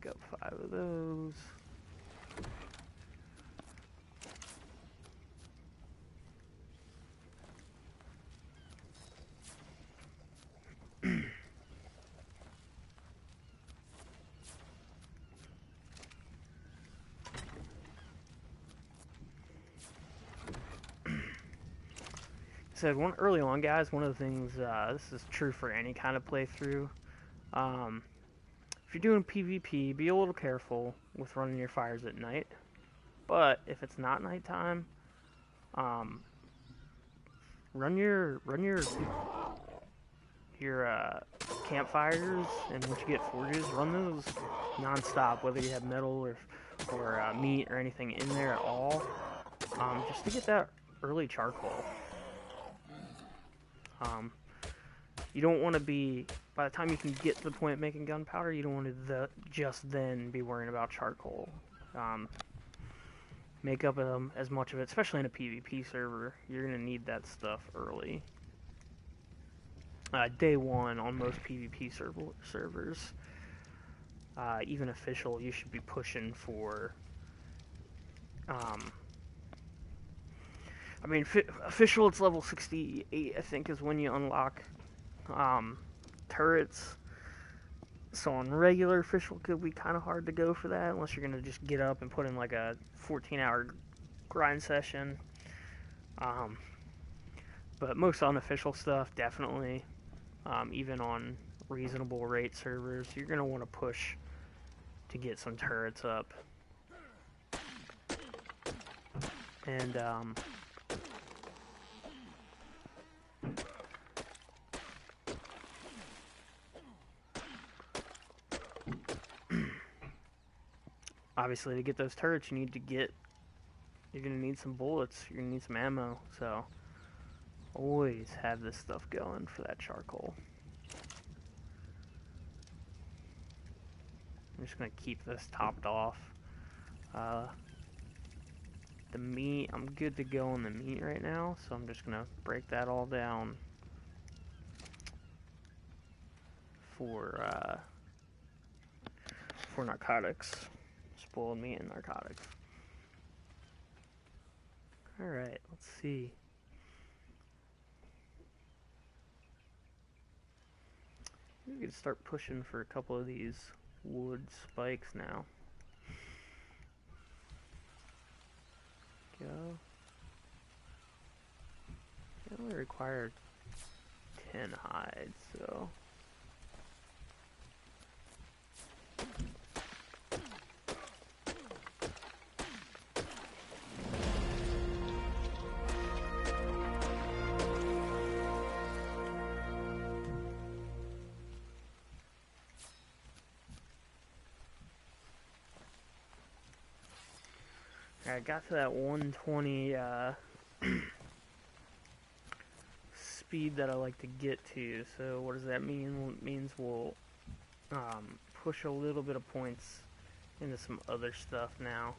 pick up 5 of those. Said early on, guys, one of the things, this is true for any kind of playthrough. If you're doing PvP, be a little careful with running your fires at night. But if it's not nighttime, run your campfires, and once you get forges, run those non-stop, whether you have metal or meat or anything in there at all, just to get that early charcoal. You don't want to be, by the time you can get to the point of making gunpowder, you don't want to just then be worrying about charcoal. Make up as much of it, especially in a PvP server. You're going to need that stuff early. Day one on most PvP servers, even official, you should be pushing for, I mean, official, it's level 68, I think, is when you unlock turrets. So on regular official, it could be kind of hard to go for that, unless you're going to just get up and put in like a 14-hour grind session. But most unofficial stuff, definitely, even on reasonable rate servers, you're going to want to push to get some turrets up. And, obviously, to get those turrets, you're going to need some bullets, you're going to need some ammo, so always have this stuff going for that charcoal. I'm just going to keep this topped off. The meat, I'm good to go on the meat right now, so I'm just going to break that all down for narcotics. Spoiled meat and narcotics. Alright, let's see. We could start pushing for a couple of these wood spikes now. Go. I only require 10 hides, so. I got to that 120 speed that I like to get to. So what does that mean? Well, it means we'll push a little bit of points into some other stuff now.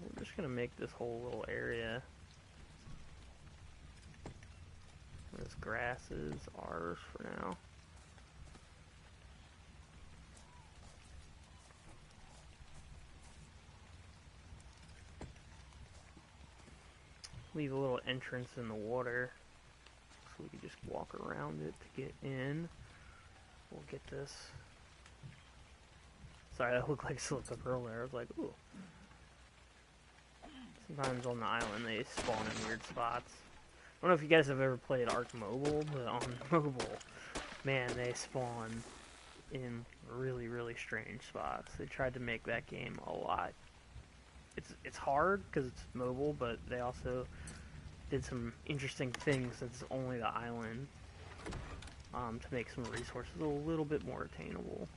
We're just gonna make this whole little area. This grass is ours for now. Leave a little entrance in the water so we can just walk around it to get in. We'll get this. Sorry, that looked like a slip up earlier. I was like, ooh. Sometimes on the island they spawn in weird spots. I don't know if you guys have ever played Ark Mobile, but on mobile, man, they spawn in really, really strange spots. They tried to make that game a lot. It's hard because it's mobile, but they also did some interesting things that's only the island, to make some resources a little bit more attainable.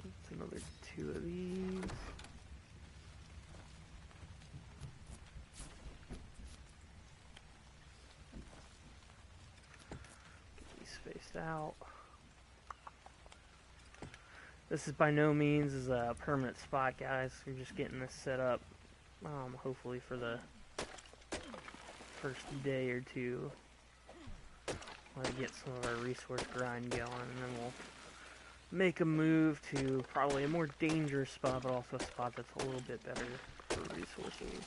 It's another 2 of these. Get these spaced out. This is by no means is a permanent spot, guys. We're just getting this set up, hopefully for the first day or two get some of our resource grind going, and then we'll make a move to probably a more dangerous spot, but also a spot that's a little bit better for resources.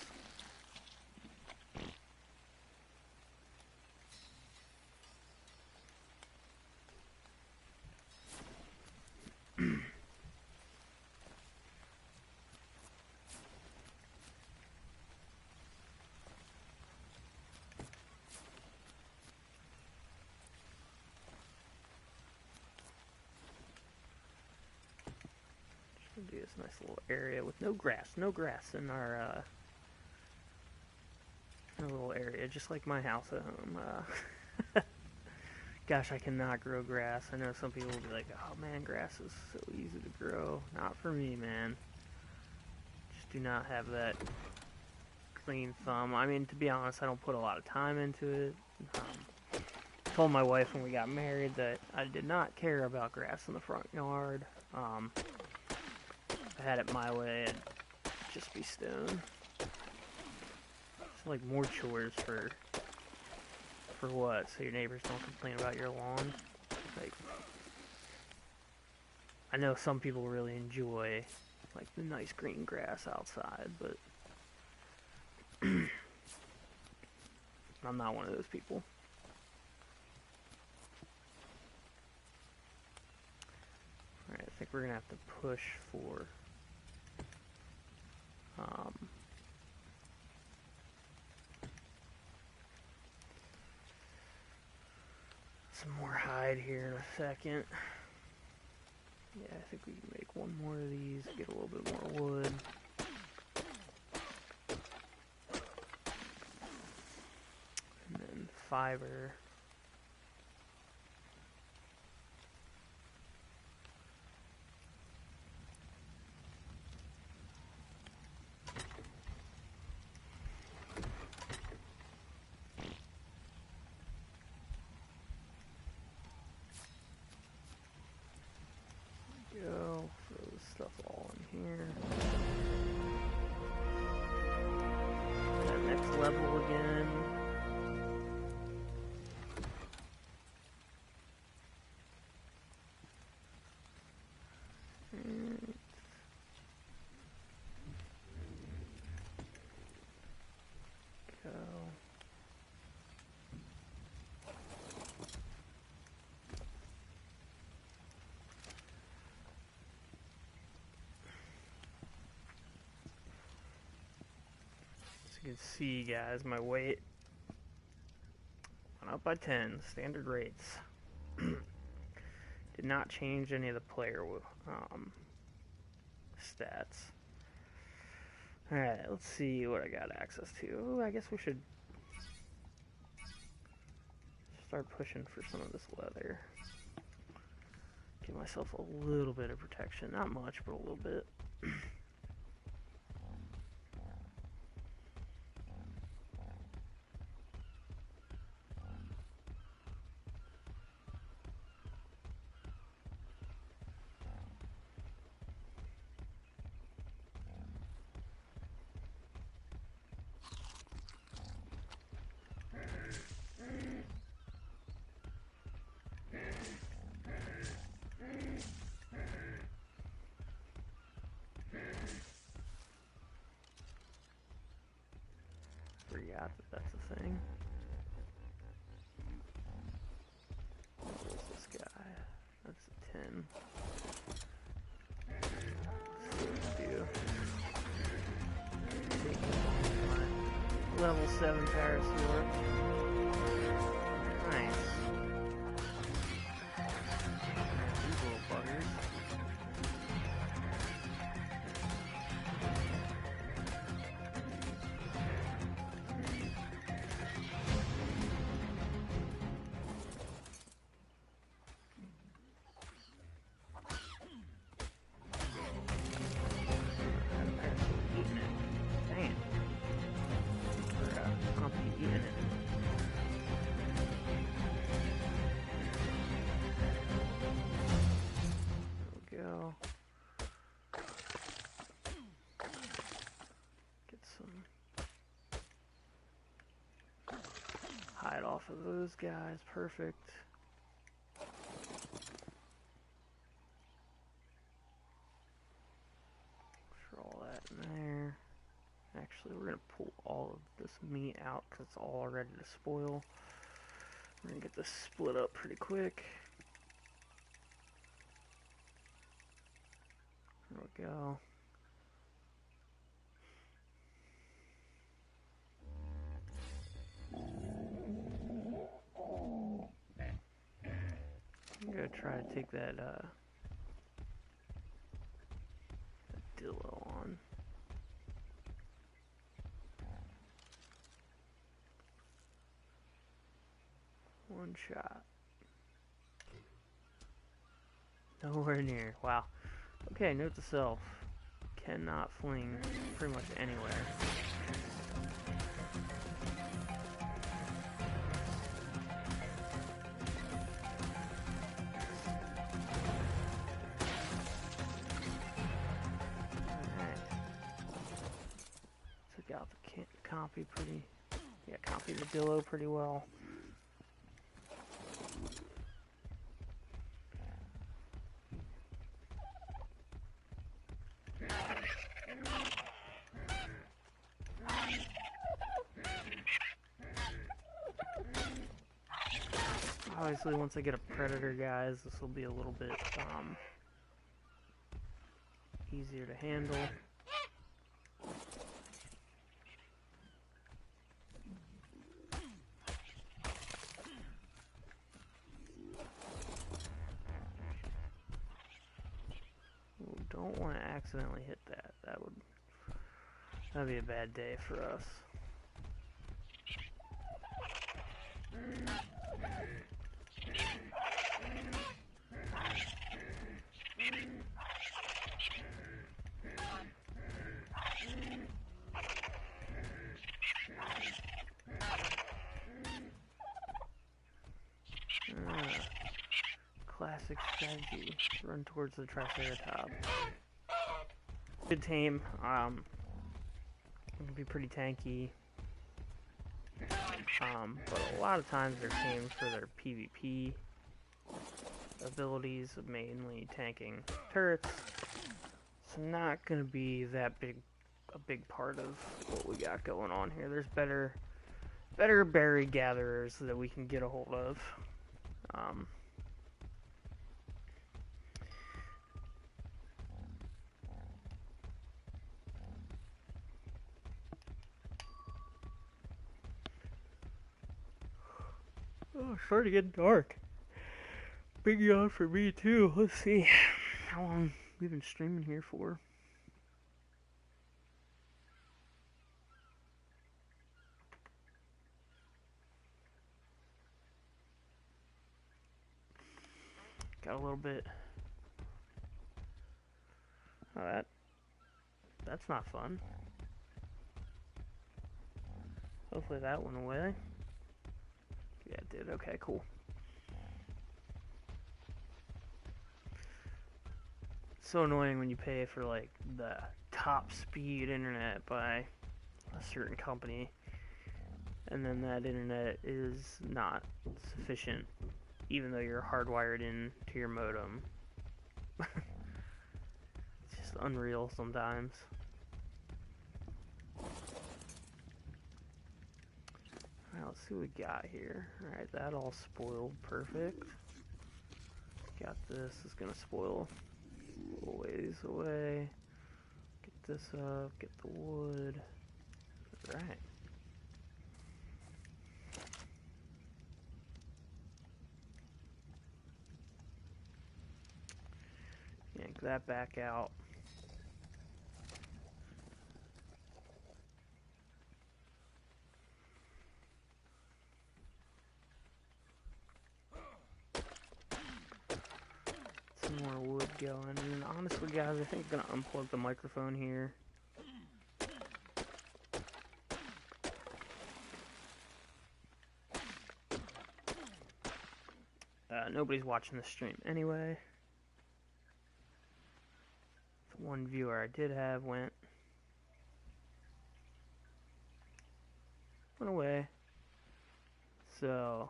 Do this nice little area with no grass in our little area, just like my house at home. Gosh, I cannot grow grass. I know some people will be like, oh man, grass is so easy to grow. Not for me, man. Just do not have that clean thumb. I mean, to be honest, I don't put a lot of time into it. I told my wife when we got married that I did not care about grass in the front yard. If I had it my way, I'd just be stoned. It's like more chores for what? So your neighbors don't complain about your lawn? Like, I know some people really enjoy like the nice green grass outside, but I'm not one of those people. Alright, I think we're gonna have to push for some more hide here in a second. Yeah, I think we can make one more of these, get a little bit more wood. And then fiber. Go, throw this stuff all in here. That next level again. Go. You can see, guys, my weight went up by 10, standard rates. Did not change any of the player stats. Alright, let's see what I got access to. Ooh, I guess we should start pushing for some of this leather. Give myself a little bit of protection. Not much, but a little bit. Forgot that that's a thing. What is this guy? That's a 10. Let's see what we do. Take my level 7 parasaur. Nice. These little buggers. Damn. I'll be eating it. slide off of those guys. Perfect. Throw all that in there. Actually, we're going to pull all of this meat out because it's all ready to spoil. We're going to get this split up pretty quick. There we go. I'm going to try to take that dillo on. One shot. Nowhere near. Wow. Okay, note to self. Cannot fling pretty much anywhere. Alright. Took out the copy pretty... Yeah, copied the dillo pretty well. Obviously, once I get a predator, guys, this will be a little bit easier to handle. Ooh, don't want to accidentally hit that. That'd be a bad day for us. Classic strategy. Run towards the Triceratops. Good tame. It can be pretty tanky. But a lot of times they're tamed for their PvP abilities, mainly tanking turrets. It's not going to be that a big part of what we got going on here. There's better berry gatherers that we can get a hold of. Oh, it's starting to get dark. Big yawn for me too. Let's see how long we've been streaming here for. Got a little bit. Oh, that's not fun. Hopefully that went away. Yeah, it did. Okay, cool. So annoying when you pay for like the top speed internet by a certain company, and then that internet is not sufficient, even though you're hardwired in to your modem. It's just unreal sometimes. Alright, let's see what we got here. Alright, that all spoiled. Perfect. Got this. It's gonna spoil a little ways away. Get this up. Get the wood. Alright. Yank that back out. Some more wood going. And honestly, guys, I think I'm gonna unplug the microphone here. Nobody's watching the stream anyway. The one viewer I did have went away. So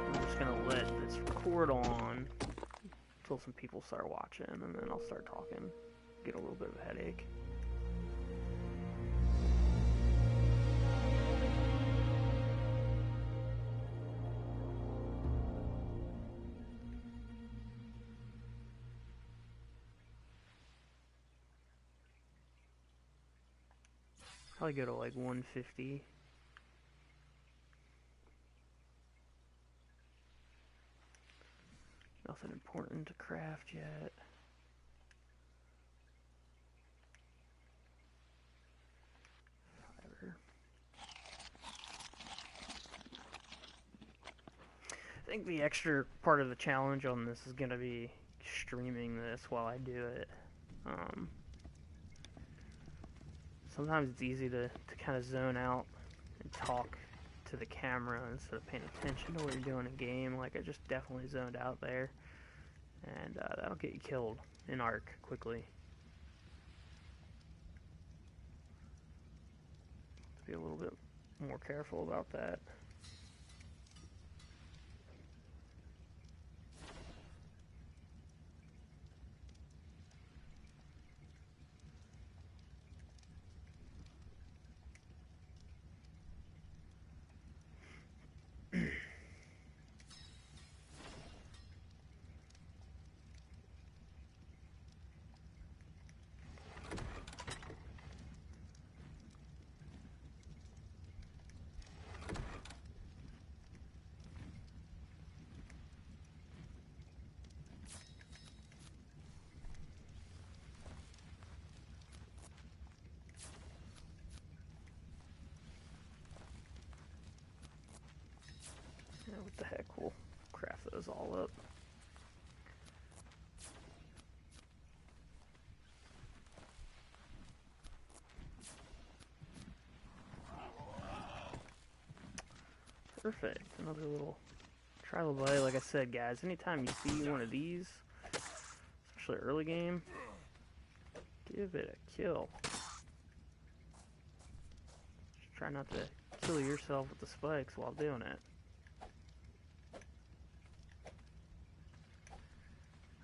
I'm just gonna let this record on until some people start watching, and then I'll start talking. Get a little bit of a headache. Probably go to like 150. Nothing important to craft yet. Fiber. I think the extra part of the challenge on this is going to be streaming this while I do it. Sometimes it's easy to kind of zone out and talk to the camera instead of paying attention to what you're doing in game. Like, I just definitely zoned out there, and that'll get you killed in Ark quickly. Be a little bit more careful about that. Yeah, what the heck, we'll craft those all up. Perfect. Another little trilobite. Like I said, guys, anytime you see one of these, especially early game, give it a kill. Just try not to kill yourself with the spikes while doing it.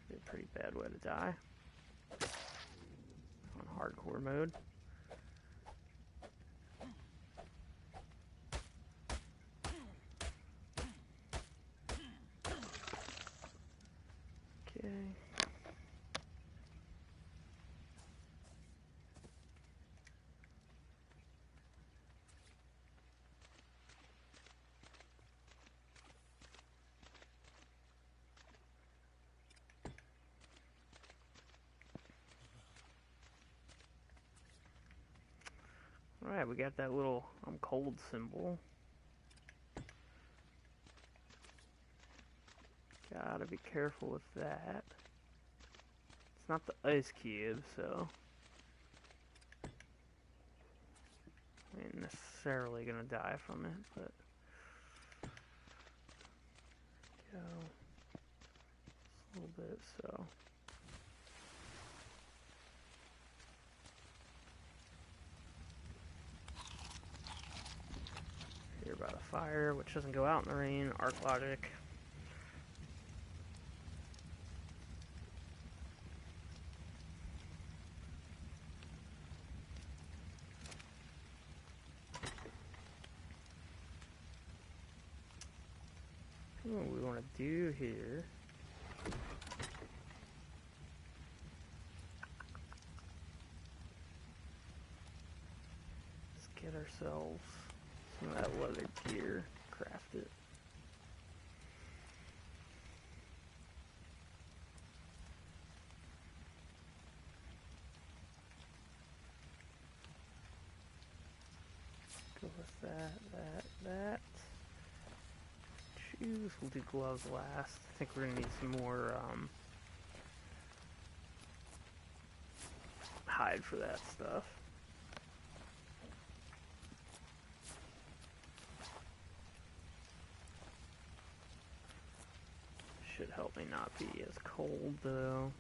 Be a pretty bad way to die on hardcore mode. Okay. Alright, we got that little I'm cold symbol. Gotta be careful with that. It's not the ice cube, so I ain't necessarily gonna die from it, but go just a little bit, so here by the fire, which doesn't go out in the rain. Arc logic. What we want to do here is get ourselves some of that leather gear, craft it. Go with that. Shoes, we'll do gloves last. I think we're gonna need some more hide hide for that stuff. Should help me not be as cold though.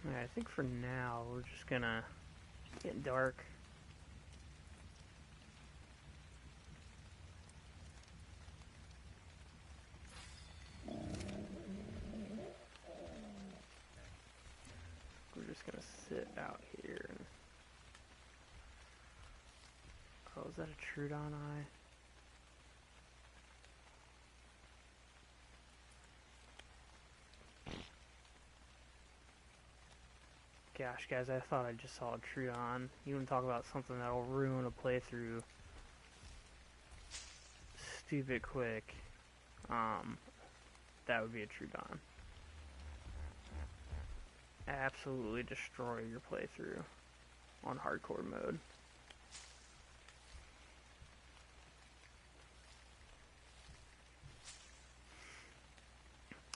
Alright, I think for now we're just gonna get dark. We're just gonna sit out here and... Oh, is that a Trudon eye? Gosh, guys, I thought I just saw a Trudon. You want to talk about something that'll ruin a playthrough stupid quick. That would be a Trudon. Absolutely destroy your playthrough on hardcore mode.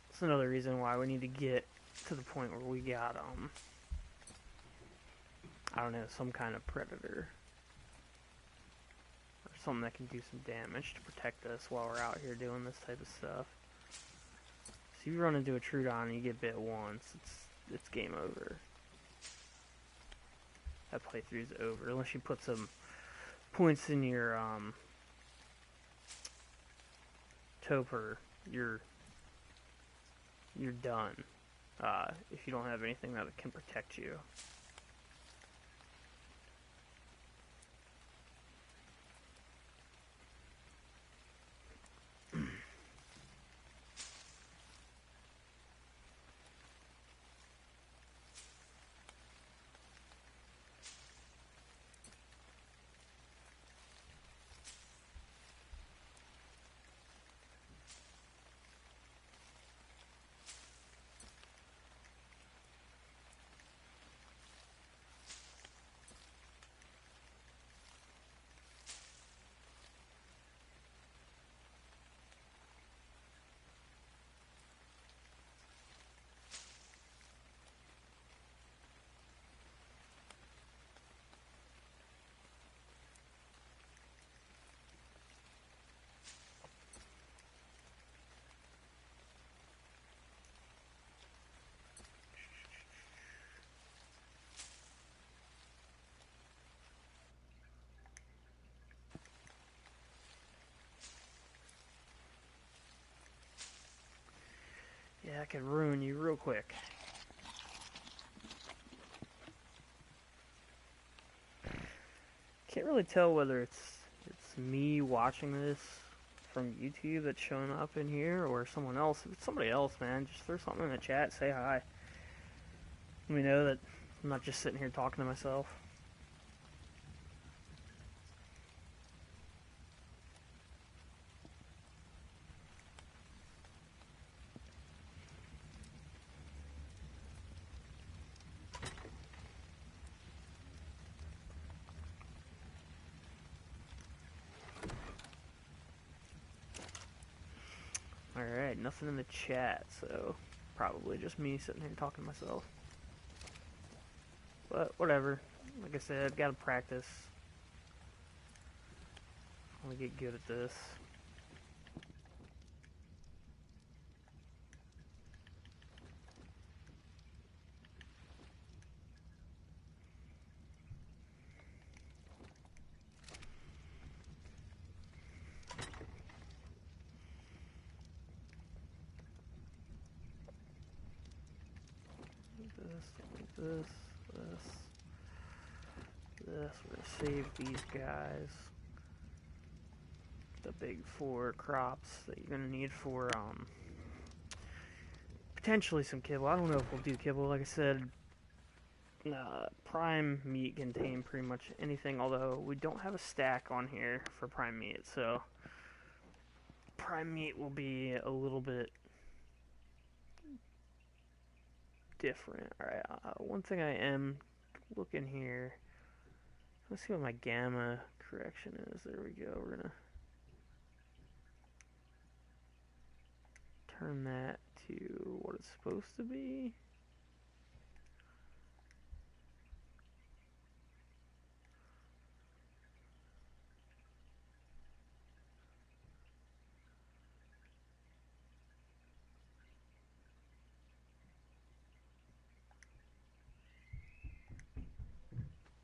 That's another reason why we need to get to the point where we got, I don't know, some kind of predator. Or something that can do some damage to protect us while we're out here doing this type of stuff. So you run into a Trudon and you get bit once, it's game over. That playthrough's over, unless you put some points in your, Topher, you're done. If you don't have anything that can protect you. Yeah, that could ruin you real quick. Can't really tell whether it's me watching this from YouTube that's showing up in here or someone else. If it's somebody else, man, just throw something in the chat, say hi. Let me know that I'm not just sitting here talking to myself. Alright, nothing in the chat, so probably just me sitting here talking to myself. But whatever. Like I said, gotta practice. I want to get good at this. This. We're gonna save these guys. The big 4 crops that you're gonna need for potentially some kibble. I don't know if we'll do kibble. Like I said, prime meat can tame pretty much anything. Although we don't have a stack on here for prime meat, so prime meat will be a little bit different. Alright, one thing I am looking here, Let's see what my gamma correction is. There we go. We're gonna turn that to what it's supposed to be.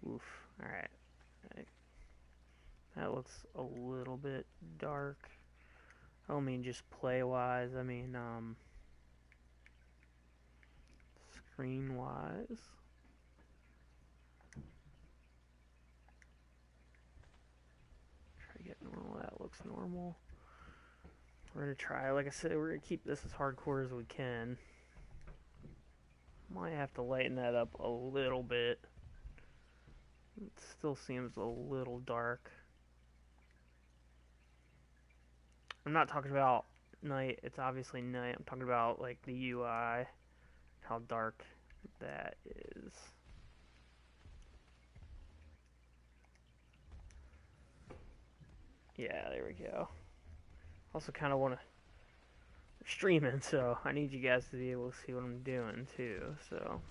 Oof. Alright. That looks a little bit dark. I don't mean just play-wise, I mean, screen-wise. Try to get normal. That looks normal. We're gonna try, like I said, we're gonna keep this as hardcore as we can. Might have to lighten that up a little bit. It still seems a little dark. I'm not talking about night, it's obviously night. I'm talking about like the UI, how dark that is. Yeah, there we go. Also kind of want to stream it, so I need you guys to be able to see what I'm doing too, so.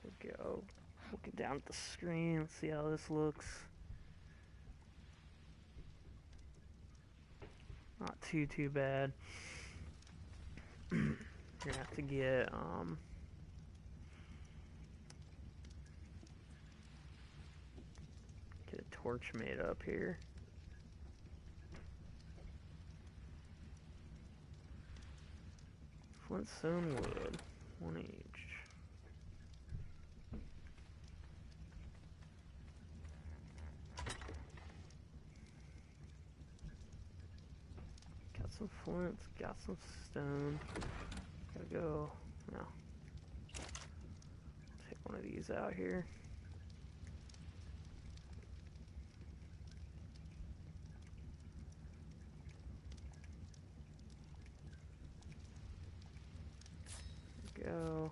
There we go. Look down at the screen, let's see how this looks. Not too bad. You're gonna have to get a torch made up here. Flintstone wood, 1 each. Got some flints, got some stone. Gotta go. No. Take one of these out here. Go.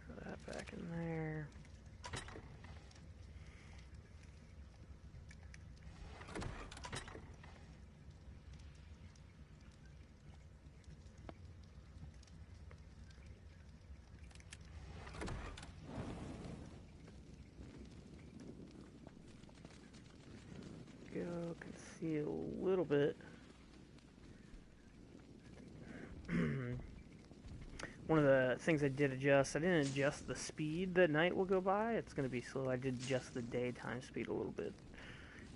Throw that back in there. Go, can see a little bit. One of the things I did adjust, I didn't adjust the speed that night will go by. It's going to be slow. I did adjust the daytime speed a little bit,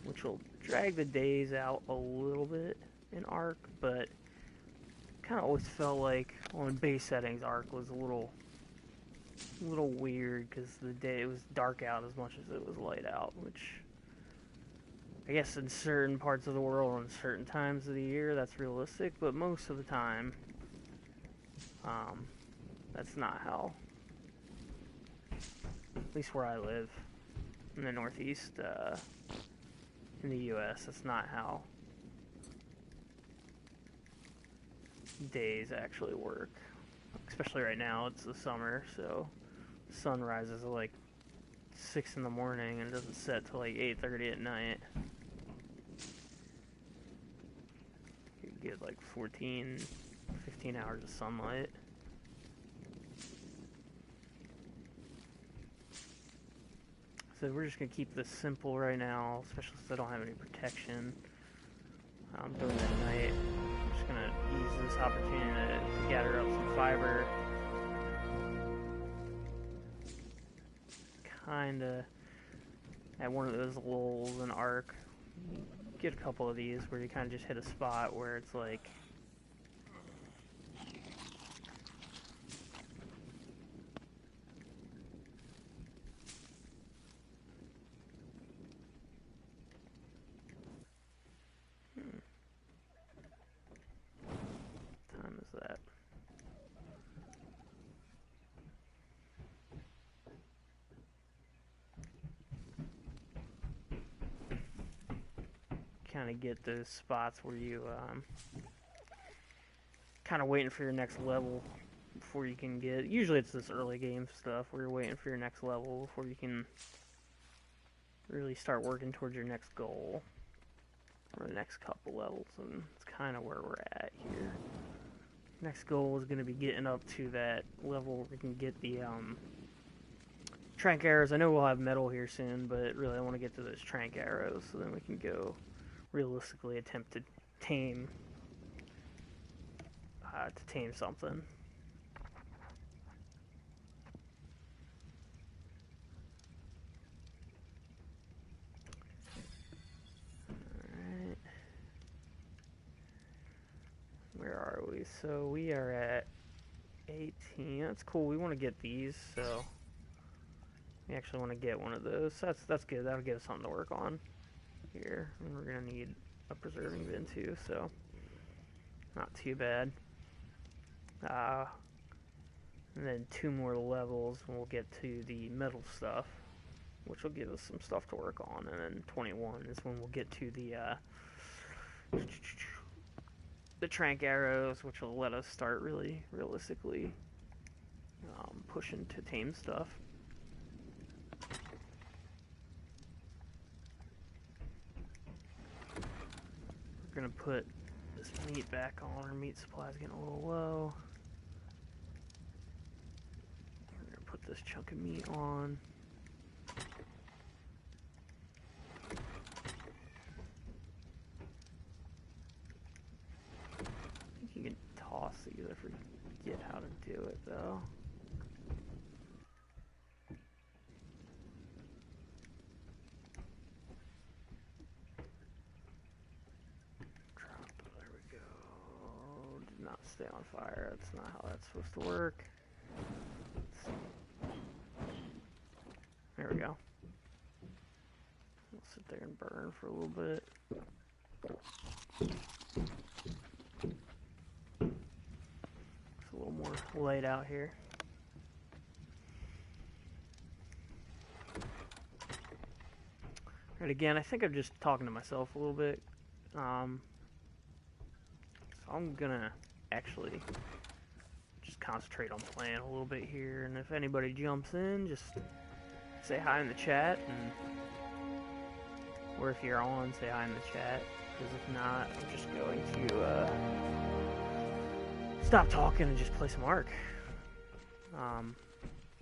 which will drag the days out a little bit in Ark, but kind of always felt like on base settings Ark was a little weird because the day it was dark out as much as it was light out, which I guess in certain parts of the world on certain times of the year that's realistic, but most of the time that's not how, at least where I live in the Northeast in the US, that's not how days actually work. Especially right now, it's the summer, so the sun rises at like 6 in the morning and doesn't set till like 8:30 at night. You get like 15 hours of sunlight. So we're just going to keep this simple right now, especially since I don't have any protection during the night. I'm just going to use this opportunity to gather up some fiber. Kind of at one of those lulls in Ark. Get a couple of these where you kind of just hit a spot where it's like kind of get those spots where you kind of waiting for your next level before you can get... Usually it's this early game stuff where you're waiting for your next level before you can really start working towards your next goal. Or the next couple levels, and it's kind of where we're at here. Next goal is going to be getting up to that level where we can get the trank arrows. I know we'll have metal here soon, but really I want to get to those trank arrows so then we can go realistically attempt to tame something. Alright. Where are we? So we are at 18. That's cool. We want to get these, so we actually want to get one of those. That's good. That'll give us something to work on here. And we're going to need a preserving bin too, so not too bad. And then 2 more levels and we'll get to the metal stuff, which will give us some stuff to work on. And then 21 is when we'll get to the trank arrows, which will let us start really realistically pushing to tame stuff. We're gonna put this meat back on. Our meat supply is getting a little low. We're gonna put this chunk of meat on. I think you can toss these. I forget how to do it though. Not stay on fire. That's not how that's supposed to work. There we go. We'll sit there and burn for a little bit. It's a little more laid out here. Alright, again, I think I'm just talking to myself a little bit. So I'm gonna actually just concentrate on playing a little bit here, and if anybody jumps in, just say hi in the chat, and or if you're on, say hi in the chat, because if not, I'm just going to stop talking and just play some Ark.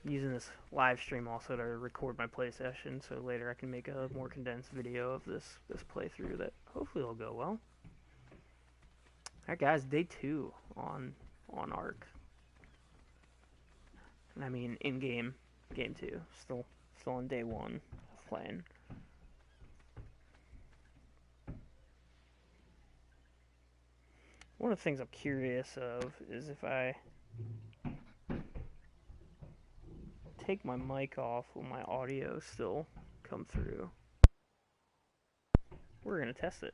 Using this live stream also to record my play session, so later I can make a more condensed video of this playthrough that hopefully will go well. Alright guys, day 2 on Ark. And I mean in-game, game 2. Still on day 1 of playing. One of the things I'm curious of is if I take my mic off, will my audio still come through? We're gonna test it.